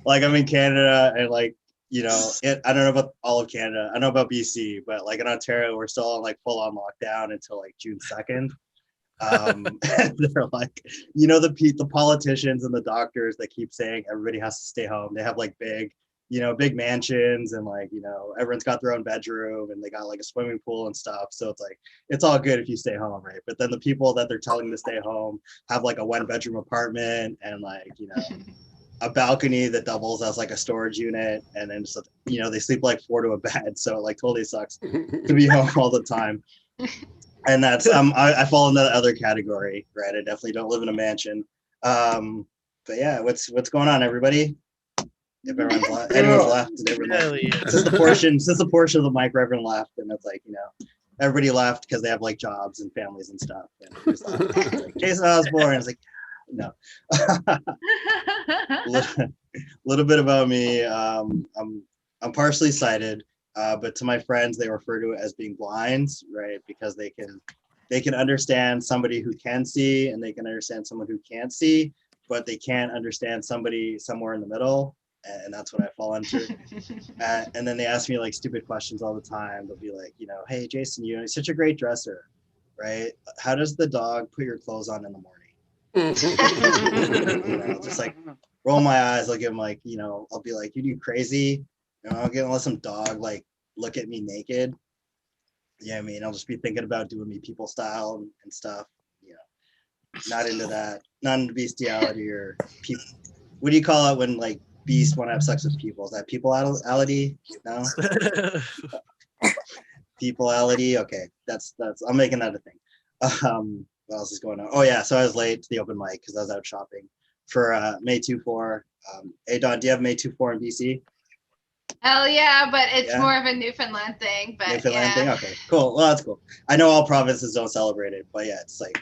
N: Like, I'm in Canada, and like, you know, I don't know about all of Canada. I know about BC, but like in Ontario, we're still on like full on lockdown until like June 2nd. They're like, you know, the politicians and the doctors that keep saying everybody has to stay home. They have like big mansions, and like, you know, everyone's got their own bedroom, and they got like a swimming pool and stuff. So it's like, it's all good if you stay home, right? But then the people that they're telling to stay home have like a 1-bedroom apartment and like, you know, a balcony that doubles as like a storage unit, and then just, you know, they sleep like 4 to a bed. So it like totally sucks to be home all the time. And that's I fall in the other category, right? I definitely don't live in a mansion. But yeah, what's going on, everybody? If anyone's left, and everyone left. Since the portion of the mic where everyone left, and it's like, everybody left because they have like jobs and families and stuff. And it was like Jason Osborne. I was like, no. Little bit about me. I'm partially sighted, but to my friends, they refer to it as being blind, right? Because they can understand somebody who can see, and they can understand someone who can't see, but they can't understand somebody somewhere in the middle. And that's what I fall into. And then they ask me like stupid questions all the time. They'll be like, hey, Jason, you're such a great dresser, right? How does the dog put your clothes on in the morning? Just like roll my eyes. I'll give them like, I'll be like, you crazy? I'll get let some dog like look at me naked. Yeah, I mean, I'll just be thinking about doing me people style and stuff. Not into that. Not into bestiality or people. What do you call it when like beasts want to have sex with people? Is that peopleality? No. Peopleality. Okay, that's. I'm making that a thing. What else is going on? Oh yeah, so I was late to the open mic because I was out shopping for May 24. Hey Don, do you have May 24 in BC?
B: Hell yeah, but it's more of a Newfoundland thing. But
N: Newfoundland thing. Okay, cool. Well, that's cool. I know all provinces don't celebrate it, but yeah, it's like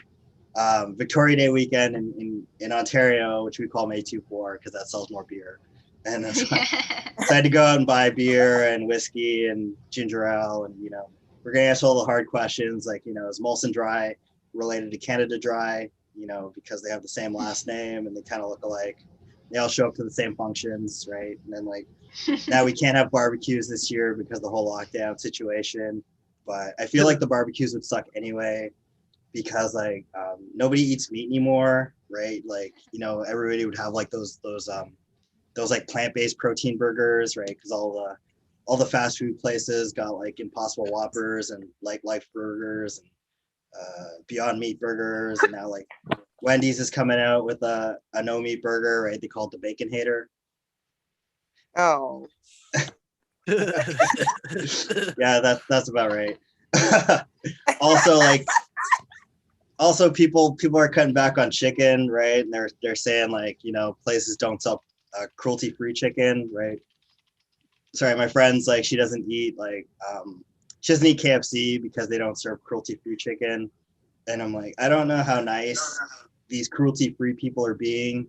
N: Victoria Day weekend in Ontario, which we call May 24 because that sells more beer. And that's why I decided to go out and buy beer and whiskey and ginger ale, and we're gonna answer all the hard questions like is Molson Dry related to Canada Dry? Because they have the same last name and they kind of look alike. They all show up to the same functions, right? And then like now we can't have barbecues this year because of the whole lockdown situation. But I feel like the barbecues would suck anyway because like nobody eats meat anymore, right? Like everybody would have like those like plant-based protein burgers, right? Because all the fast food places got like Impossible Whoppers and like Life Burgers and Beyond Meat burgers, and now like Wendy's is coming out with a no meat burger, right? They call it the Bacon Hater.
L: Oh.
N: Yeah, that's about right. Also people are cutting back on chicken, right? And they're saying like places don't sell cruelty-free chicken, right? Sorry, my friend's like she doesn't eat KFC because they don't serve cruelty-free chicken. And I'm like, I don't know how nice these cruelty-free people are being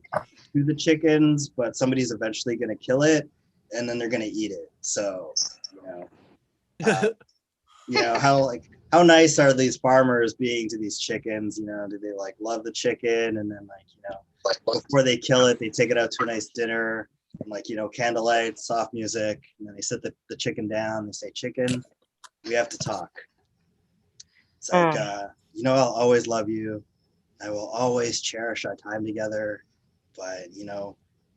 N: to the chickens, but somebody's eventually going to kill it and then they're going to eat it. So, how nice are these farmers being to these chickens? Do they like love the chicken? And then before they kill it, they take it out to a nice dinner and candlelight, soft music. And then they sit the chicken down. They say, chicken, we have to talk. It's like, I'll always love you. I will always cherish our time together. But,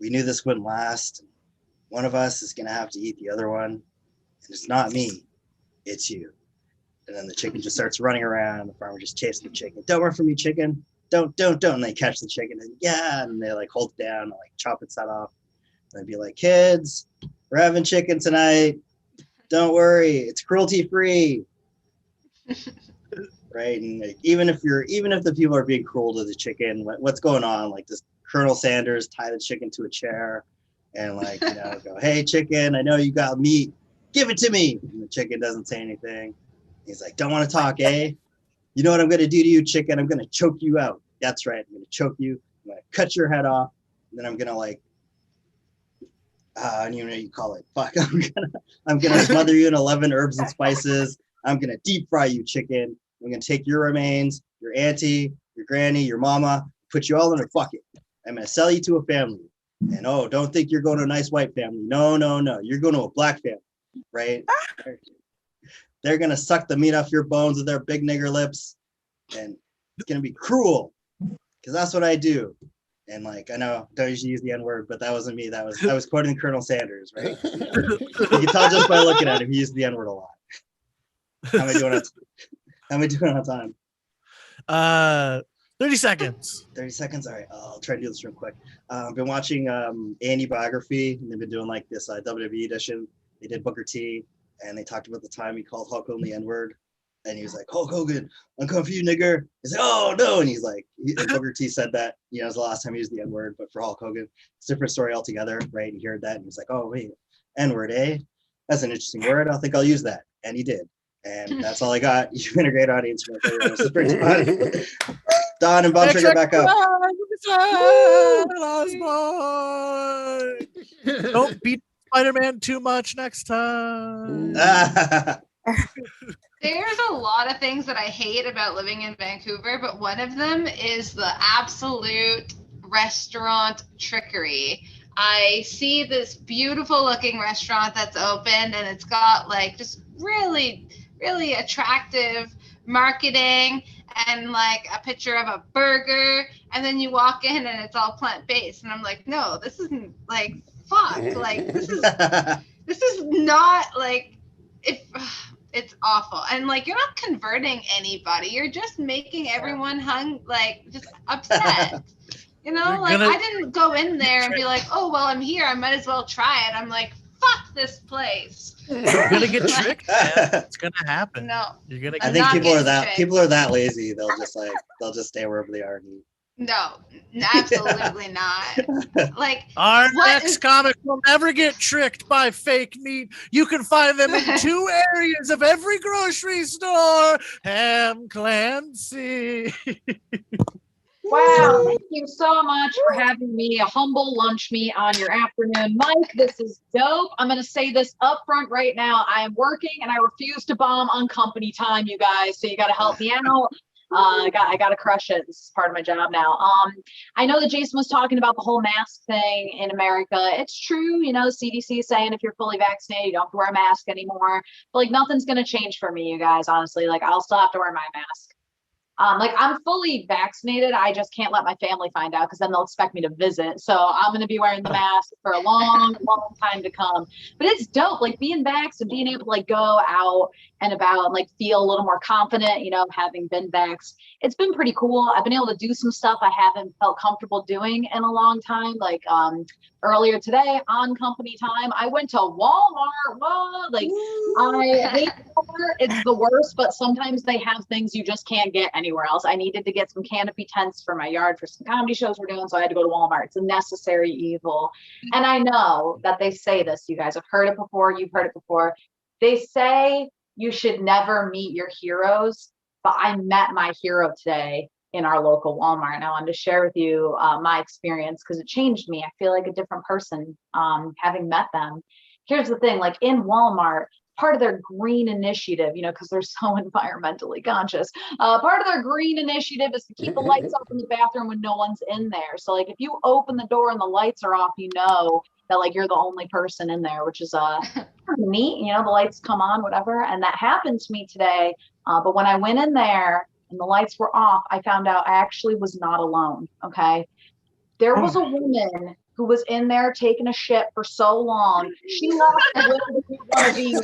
N: we knew this wouldn't last. One of us is going to have to eat the other one. And it's not me, it's you. And then the chicken just starts running around. And the farmer just chases the chicken. Don't run from me, chicken. Don't. And they catch the chicken and and they like hold it down and like chop its head off. And they'd be like, kids, we're having chicken tonight. Don't worry, it's cruelty free. Right? And like, even if the people are being cruel to the chicken, what's going on? Like, does Colonel Sanders tie the chicken to a chair and go, hey chicken, I know you got meat, give it to me. And the chicken doesn't say anything. He's like, don't want to talk, eh? You know what I'm gonna do to you, chicken? I'm gonna choke you out. That's right, I'm gonna choke you, I'm gonna cut your head off, and then I'm gonna I don't even know what you call it. Fuck, I'm gonna smother you in 11 herbs and spices. I'm gonna deep fry you, chicken. I'm gonna take your remains, your auntie, your granny, your mama, put you all in a bucket. I'm gonna sell you to a family. And don't think you're going to a nice white family. No. You're going to a black family, right? They're gonna suck the meat off your bones with their big nigger lips, and it's gonna be cruel, because that's what I do. And I know don't usually use the N-word, but that wasn't me. I was quoting Colonel Sanders, right? You can tell just by looking at him, he used the N-word a lot. How am I doing on time?
A: 30 seconds.
N: 30 seconds. All right, I'll try to do this real quick. I've been watching Andy Biography, and they've been doing this WWE edition. They did Booker T, and they talked about the time he called Hulk Hogan the N-word. and he was like, Hulk Hogan, I'm coming for you, nigger. He's like, oh no, and he's like, and Booker T said that, you know, it was the last time he used the N-word, but for Hulk Hogan, it's a different story altogether, right? And he heard that and he was like, oh wait, N-word, eh? That's an interesting word. I think I'll use that, and he did. And that's all I got. You've been a great audience. Don and Bob Trigger back up.
A: Don't beat Spider-Man too much next time.
B: There's a lot of things that I hate about living in Vancouver, but one of them is the absolute restaurant trickery. I see this beautiful looking restaurant that's open and it's got like just really, really attractive marketing and like a picture of a burger, and then you walk in and it's all plant-based, and I'm like, no, this isn't like fuck, like this is not like, if it's awful. And like, you're not converting anybody, you're just making everyone just upset. You know, like I didn't go in there and be like, oh, well, I'm here, I might as well try it. I'm like, fuck this place.
A: You're gonna get tricked, man. It's gonna happen.
B: No.
A: You're gonna
N: I think people are that lazy. They'll just stay wherever they are.
B: No, absolutely not. Like
A: our next comic will never get tricked by fake meat. You can find them in 2 areas of every grocery store. Ham Clancy.
O: Wow, thank you so much for having me, a humble lunch meat on your afternoon. Mike, this is dope. I'm going to say this up front right now. I am working and I refuse to bomb on company time, you guys. So you got to help me out. I got to crush it. This is part of my job now. I know that Jason was talking about the whole mask thing in America. It's true, you know, CDC is saying if you're fully vaccinated, you don't have to wear a mask anymore. But like nothing's going to change for me, you guys, honestly. Like I'll still have to wear my mask. Like I'm fully vaccinated. I just can't let my family find out because then they'll expect me to visit. So I'm going to be wearing the mask for a long, long time to come. But it's dope, like being vaxxed and being able to like go out and about and like feel a little more confident, you know, having been vaxxed. It's been pretty cool. I've been able to do some stuff I haven't felt comfortable doing in a long time. Like earlier today on company time, I went to Walmart. Whoa, like I hate Walmart. It's the worst, but sometimes they have things you just can't get anywhere else. I needed to get some canopy tents for my yard for some comedy shows we're doing, so I had to go to Walmart. It's a necessary evil. And I know that they say this, you guys have heard it before, you've heard it before. They say you should never meet your heroes, but I met my hero today in our local Walmart. And I wanted to share with you my experience because it changed me. I feel like a different person having met them. Here's the thing, like in Walmart, part of their green initiative, you know, because they're so environmentally conscious, part of their green initiative is to keep the lights up in the bathroom when no one's in there. So like if you open the door and the lights are off, you know that like you're the only person in there, which is neat, you know, the lights come on, whatever. And that happened to me today. But when I went in there and the lights were off, I found out I actually was not alone. Okay. There was a woman who was in there taking a shit for so long. She left one of these.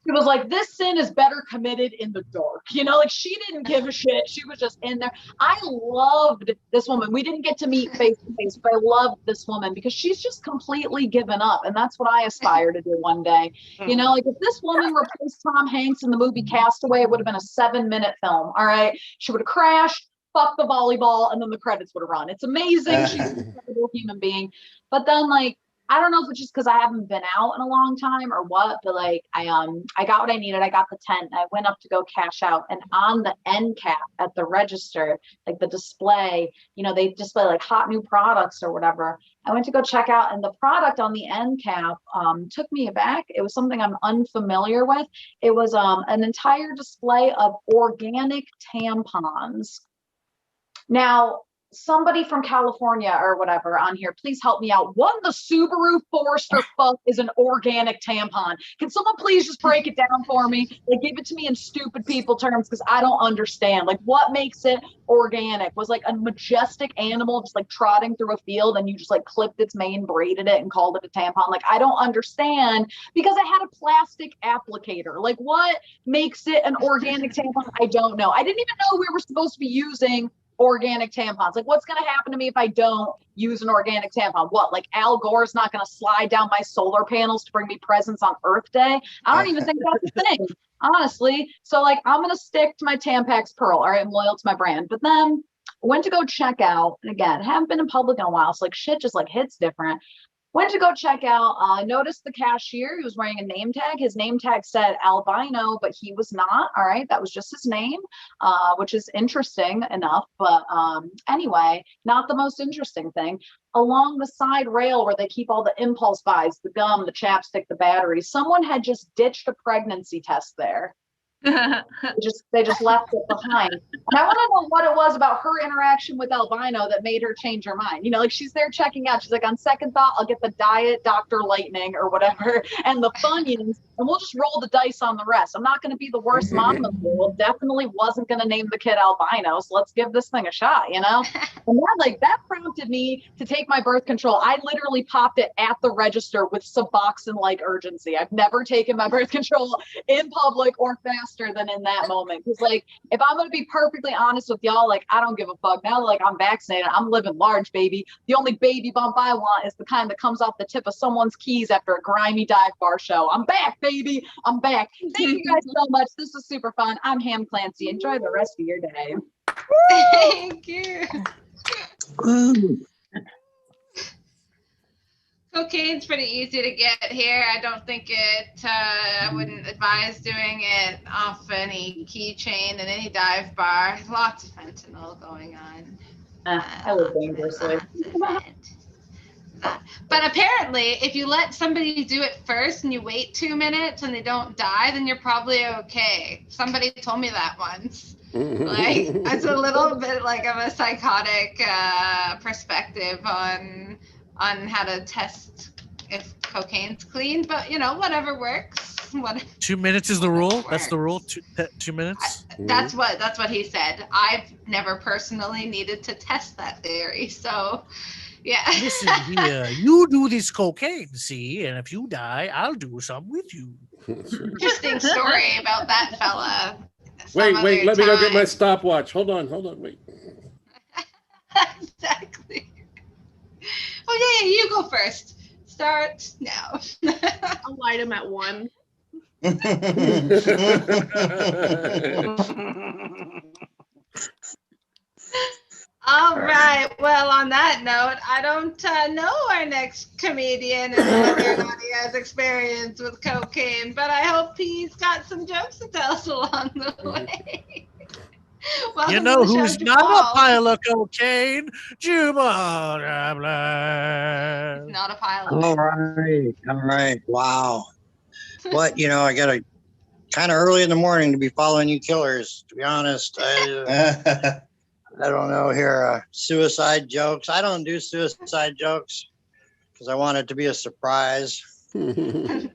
O: It was like, this sin is better committed in the dark. You know, like she didn't give a shit. She was just in there. I loved this woman. We didn't get to meet face to face, but I loved this woman because she's just completely given up. And that's what I aspire to do one day. You know, like if this woman replaced Tom Hanks in the movie Castaway, it would have been a 7-minute film. All right. She would have crashed, fucked the volleyball, and then the credits would have run. It's amazing. She's an incredible human being. But then like, I don't know if it's just because I haven't been out in a long time or what, but like I got what I needed. I got the tent. I went up to go cash out, and on the end cap at the register, like the display, you know, they display like hot new products or whatever. I went to go check out, and the product on the end cap took me aback. It was something I'm unfamiliar with. It was an entire display of organic tampons. Now, somebody from California or whatever on here, please help me out. What in the Subaru Forester fuck is an organic tampon? Can someone please just break it down for me? Like, give it to me in stupid people terms because I don't understand. Like, what makes it organic? Was like a majestic animal just like trotting through a field and you just like clipped its mane, braided it, and called it a tampon? Like, I don't understand because I had a plastic applicator. Like, what makes it an organic tampon? I don't know. I didn't even know we were supposed to be using organic tampons. Like, what's going to happen to me if I don't use an organic tampon? What, like Al Gore's not going to slide down my solar panels to bring me presents on Earth Day? I don't even think that's a thing, honestly. So like, I'm going to stick to my Tampax Pearl. All right, I'm loyal to my brand. But then went to go check out, and again, haven't been in public in a while, so like shit just like hits different. Went to go check out, noticed the cashier, he was wearing a name tag. His name tag said albino, but he was not. All right, that was just his name, which is interesting enough. But anyway, not the most interesting thing. Along the side rail where they keep all the impulse buys, the gum, the chapstick, the batteries, someone had just ditched a pregnancy test there. They just left it behind. And I want to know what it was about her interaction with albino that made her change her mind. You know, like she's there checking out. She's like, on second thought, I'll get the Diet Dr. Lightning or whatever and the Funyuns, and we'll just roll the dice on the rest. I'm not going to be the worst mom in the world. Definitely wasn't going to name the kid albino. So let's give this thing a shot, you know? And that prompted me to take my birth control. I literally popped it at the register with Suboxone-like urgency. I've never taken my birth control in public or faster than in that moment. Because like, if I'm going to be perfectly honest with y'all, like, I don't give a fuck. Now like I'm vaccinated, I'm living large, baby. The only baby bump I want is the kind that comes off the tip of someone's keys after a grimy dive bar show. I'm back, baby. I'm back. Thank you guys so much. This was super fun. I'm Ham Clancy. Enjoy the rest of your day.
B: Thank you. Cocaine's pretty easy to get here. I don't think I wouldn't advise doing it off any keychain in any dive bar. Lots of fentanyl going on.
O: I live dangerously.
B: But apparently, if you let somebody do it first and you wait 2 minutes and they don't die, then you're probably okay. Somebody told me that once. Like, it's a little bit like of a psychotic perspective on how to test if cocaine's clean, but you know, whatever works.
A: 2 minutes is the rule. That's the rule. 2 minutes.
B: That's what he said. I've never personally needed to test that theory, so yeah.
A: Listen here, you do this cocaine, see, and if you die, I'll do some with you.
B: Interesting story about that fella.
H: Wait, let me go get my stopwatch. Hold on, wait.
B: Exactly. Oh yeah, you go first. Start now.
F: I'll light him at 1.
B: All right. Well, on that note, I don't know our next comedian and whether or not he has experience with cocaine, but I hope he's got some jokes to tell us along the way.
A: You know who's not a pile of cocaine? Juba.
B: Not a pile of
P: All right. Wow. But, you know, I got to kind of early in the morning to be following you killers, to be honest. I don't know here. Suicide jokes. I don't do suicide jokes because I want it to be a surprise. I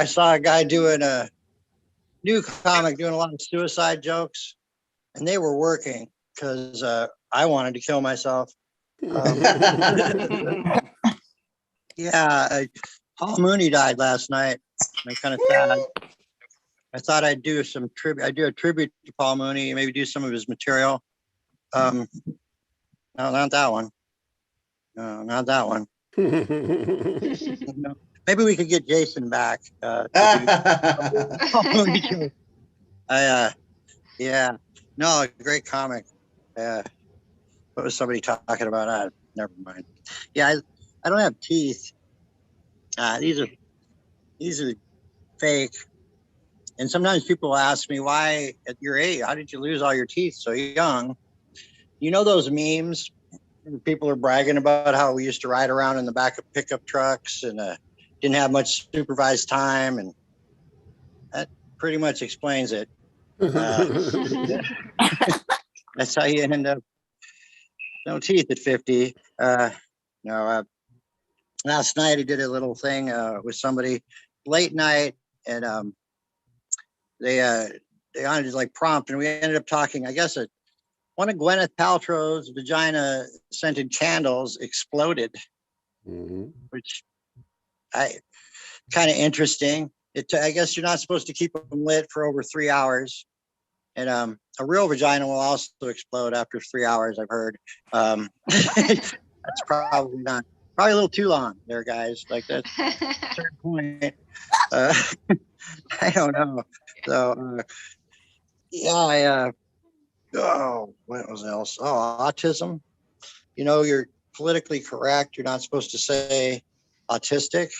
P: saw a guy doing a new comic doing a lot of suicide jokes, and they were working because I wanted to kill myself. Paul Mooney died last night. I'm kind of sad. I thought I'd do some tribute. I'd do a tribute to Paul Mooney, maybe do some of his material. No, not that one. No, not that one. No. Maybe we could get Jason back. No, great comic. What was somebody talking about? Never mind. Yeah, I don't have teeth. These are fake. And sometimes people ask me, why at your age, how did you lose all your teeth so young? You know those memes? People are bragging about how we used to ride around in the back of pickup trucks and didn't have much supervised time. And that pretty much explains it. That's how you end up no teeth at 50. Last night I did a little thing with somebody late night, and they wanted to like prompt, and we ended up talking. I guess one of Gwyneth Paltrow's vagina scented candles exploded, which I kind of interesting. I guess you're not supposed to keep them lit for over 3 hours. And a real vagina will also explode after 3 hours, I've heard. That's probably a little too long there, guys. Like that's a certain point. I don't know. So yeah, what was else? Oh, autism. You know, you're politically correct. You're not supposed to say autistic,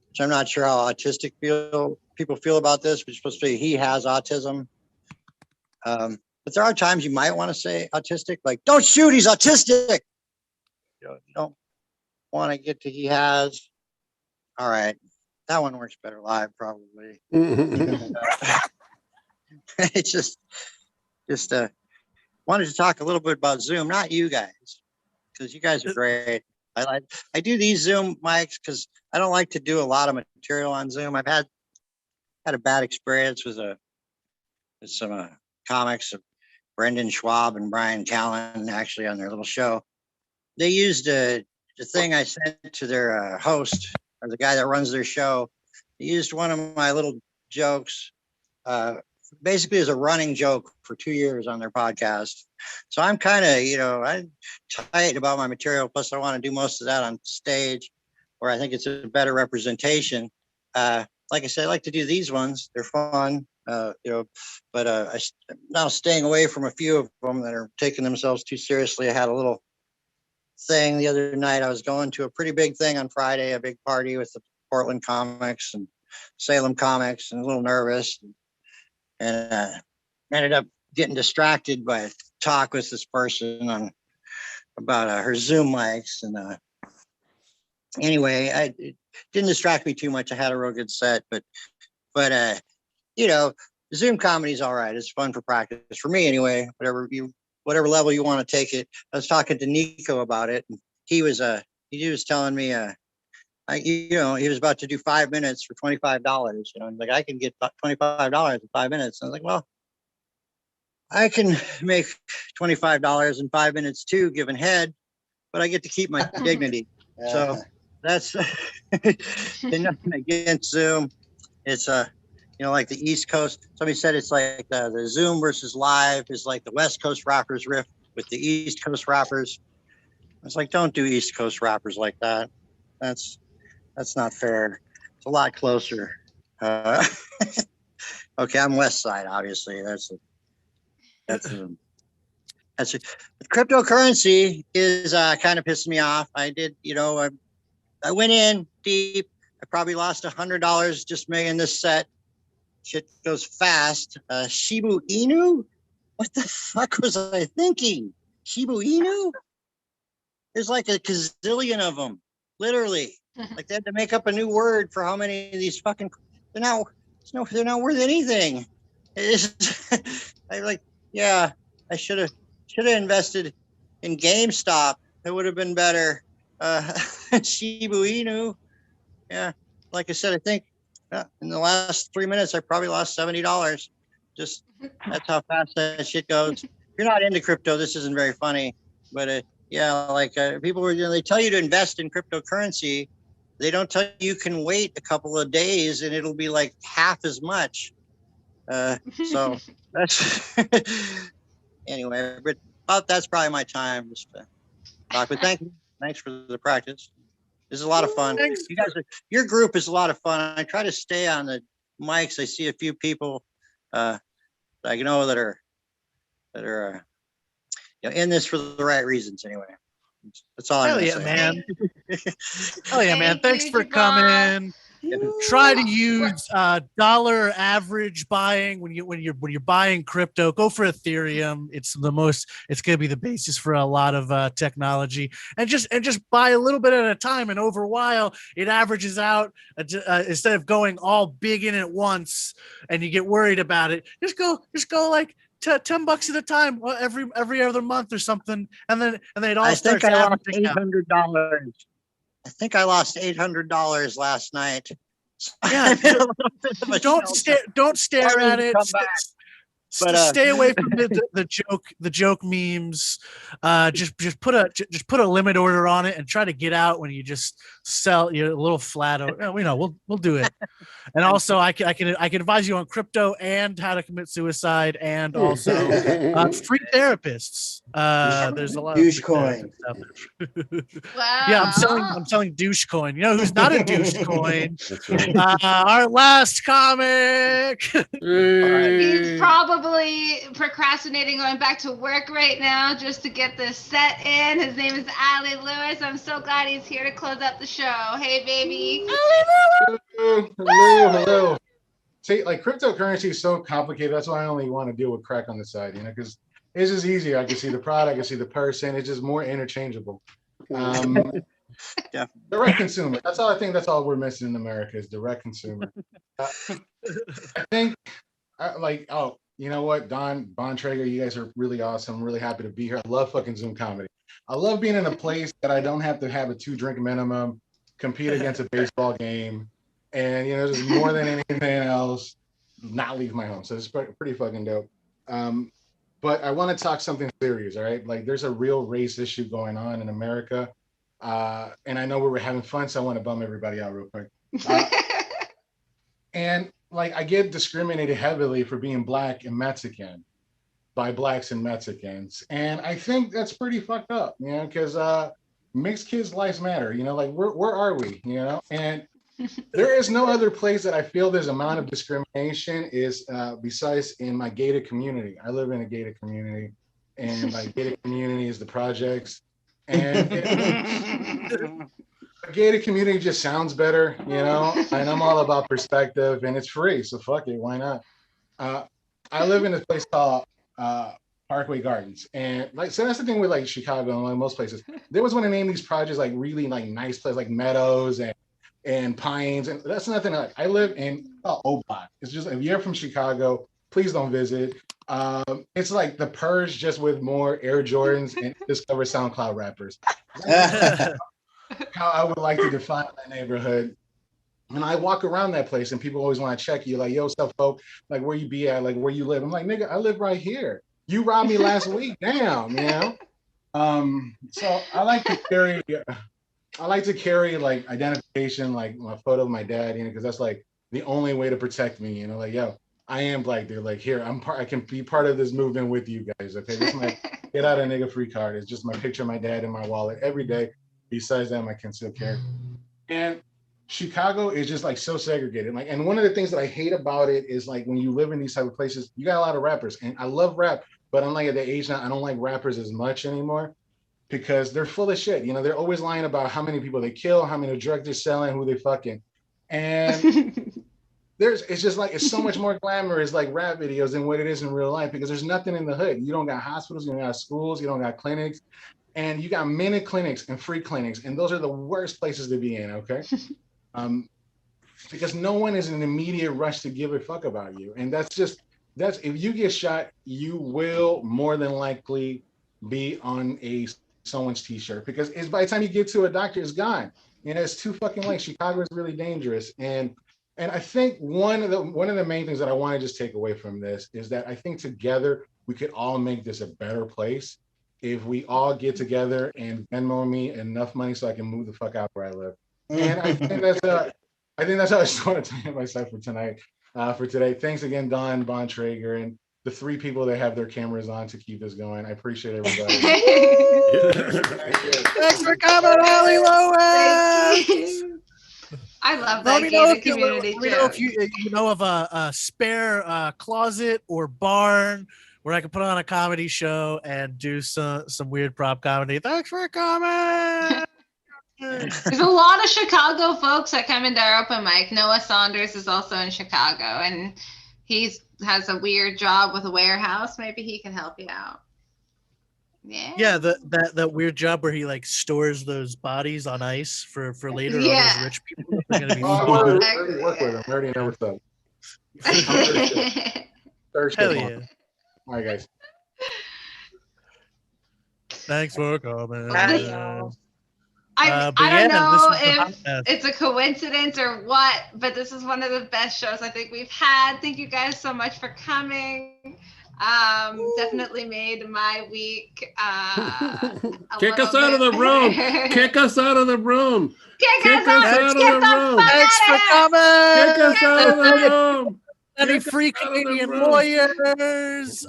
P: which I'm not sure how autistic people feel about this, but you're supposed to say he has autism. But there are times you might want to say autistic, like, don't shoot, he's autistic. You don't want to get to he has. All right. That one works better live, probably. It's just wanted to talk a little bit about Zoom, not you guys, because you guys are great. I do these Zoom mics because I don't like to do a lot of material on Zoom. I've had a bad experience with some comics of Brendan Schwab and Brian Callen, actually on their little show. They used the thing I sent to their host, or the guy that runs their show. He used one of my little jokes, basically as a running joke for 2 years on their podcast. So I'm kind of, I'm tight about my material. Plus, I want to do most of that on stage, where I think it's a better representation. Like I said, I like to do these ones. They're fun, but I'm now staying away from a few of them that are taking themselves too seriously. I had a little thing the other night. I was going to a pretty big thing on Friday, a big party with the Portland comics and Salem comics, and a little nervous, and ended up getting distracted by a talk with this person about her Zoom mics. And anyway, it didn't distract me too much. I had a real good set, but Zoom comedy is all right. It's fun for practice for me anyway. Whatever level you want to take it. I was talking to Nico about it, and he was telling me he was about to do 5 minutes for $25. Like, I can get $25 in 5 minutes. I was like, well, I can make $25 in 5 minutes too, giving head, but I get to keep my dignity. So that's nothing against Zoom. It's like the East Coast. Somebody said it's like the Zoom versus live is like the West Coast rappers riff with the East Coast rappers. I was like, don't do East Coast rappers like that. That's not fair. It's a lot closer. Okay, I'm West Side, obviously. That's cryptocurrency is kind of pissing me off. I did, I went in deep. I probably lost $100 just making this set. Shit goes fast. Shiba Inu? What the fuck was I thinking? Shiba Inu? There's like a gazillion of them, literally. Like, they had to make up a new word for how many of these fucking. They're not worth anything. I should have invested in GameStop. It would have been better. Shiba Inu. Yeah, like I said, I think in the last 3 minutes, I probably lost $70. Just that's how fast that shit goes. If you're not into crypto, this isn't very funny. But people were, they tell you to invest in cryptocurrency. They don't tell you can wait a couple of days and it'll be like half as much. So that's anyway. But that's probably my time just to talk. But thanks for the practice. This is a lot of fun. You guys, your group is a lot of fun. I try to stay on the mics. I see a few people that I know that are in this for the right reasons. Anyway, that's all I'm gonna say.
A: Man. Hell yeah, man! Thanks for coming. Try to use dollar average buying when you're buying crypto. Go for Ethereum. It's going to be the basis for a lot of technology, and just buy a little bit at a time. And over a while, it averages out. Instead of going all big in at once, and you get worried about it, just go like $10 at a time, every other month or something, and then it all starts averaging out.
P: $800. I think I lost $800 last night.
A: Yeah, don't stare at it.
Q: But
A: stay away from the joke memes. Just put a limit order on it and try to get out when you just sell your little flat. We'll do it. And also, I can advise you on crypto and how to commit suicide, and also free therapists. There's a lot of free
N: Douchecoin.
A: therapists out there.
B: Wow.
A: Yeah, I'm selling douche coin. You know who's not a douche coin?
H: That's right.
A: Our last comic.
B: He's probably procrastinating going back to work right now just to get this set in. His name is Ali Lewis. I'm so glad he's here to close out the show. Hey, baby.
Q: Hello. See, like cryptocurrency is so complicated. That's why I only want to deal with crack on the side, because it's just easier. I can see the product, I can see the person. It's just more interchangeable. Direct consumer. That's all. I think that's all we're missing in America is direct consumer. I think, you know what, Don Bontrager, you guys are really awesome. I'm really happy to be here. I love fucking Zoom comedy. I love being in a place that I don't have to have a 2-drink minimum, compete against a baseball game, and just more than anything else, not leave my home. So it's pretty fucking dope. But I want to talk something serious, all right? Like, there's a real race issue going on in America. And I know we were having fun, so I want to bum everybody out real quick. And I get discriminated heavily for being Black and Mexican by Blacks and Mexicans. And I think that's pretty fucked up, because mixed kids' lives matter, where are we, And there is no other place that I feel there's amount of discrimination is besides in my gated community. I live in a gated community, and my gated community is the projects. And a gated community just sounds better, and I'm all about perspective, and it's free, so fuck it, why not? I live in this place called Parkway Gardens, and so that's the thing with Chicago and most places. They always want to name these projects really nice places like Meadows and Pines, and that's nothing. I live in O-Block. It's just, if you're from Chicago, please don't visit. It's like the Purge, just with more Air Jordans and discover SoundCloud rappers. How I would like to define that neighborhood. And I walk around that place, and people always want to check you, like, yo, what's up, folk? Like, where you be at? Like, where you live? I'm like, nigga, I live right here. You robbed me last week. Damn, So I like to carry identification, like a photo of my dad, because that's the only way to protect me, like, yo, I am Black, dude. Like, here, I can be part of this movement with you guys. Okay, this is my get out of nigga free card. It's just my picture of my dad in my wallet every day. Besides that, my concealed carry. And Chicago is just so segregated. And one of the things that I hate about it is when you live in these type of places, you got a lot of rappers, and I love rap, but I'm at the age now, I don't like rappers as much anymore because they're full of shit. They're always lying about how many people they kill, how many drugs they're selling, who they fucking, and it's just it's so much more glamorous rap videos than what it is in real life, because there's nothing in the hood. You don't got hospitals, you don't got schools, you don't got clinics, and you got minute clinics and free clinics, and those are the worst places to be in, okay? Because no one is in an immediate rush to give a fuck about you. And that's if you get shot, you will more than likely be on someone's t-shirt, because it's by the time you get to a doctor, it's gone. It's too fucking late. Chicago is really dangerous. And I think one of the main things that I want to just take away from this is that I think together we could all make this a better place if we all get together and Venmo me enough money so I can move the fuck out where I live. And I think that's how I just want to tell myself for tonight. For today, thanks again, Don Bontrager, and the 3 people that have their cameras on to keep this going. I appreciate everybody.
A: Thanks for coming, Ali Lois.
B: I love that gated community.
A: Let me know if you know of a spare closet or barn where I can put on a comedy show and do some weird prop comedy. Thanks for coming.
B: There's a lot of Chicago folks that come into our open mic. Noah Saunders is also in Chicago, and he has a weird job with a warehouse. Maybe he can help you out.
A: Yeah, that weird job where he stores those bodies on ice for later.
B: Yeah.
A: All those rich people are gonna be.
Q: I already work with him. I already know what's up.
A: Hell yeah!
Q: All right, guys.
A: Thanks for coming.
B: Bye. I
A: But
B: don't
A: yeah, this
B: know
A: was a hot
B: if
A: mess.
B: it's a coincidence or what, but this is one of the best shows I think we've had. Thank you guys so much for coming. Definitely made my week.
H: Kick us out of the room. Kick us out of the room.
B: Kick
H: Kick
B: us
H: us
B: out.
H: out of
B: Get
H: the
B: the
H: room.
B: fuck
A: Thanks for
B: out of
A: coming.
H: Kick us out of the room.
A: Any
H: Kick us
A: free
H: out of the
A: Canadian
H: room.
A: lawyers.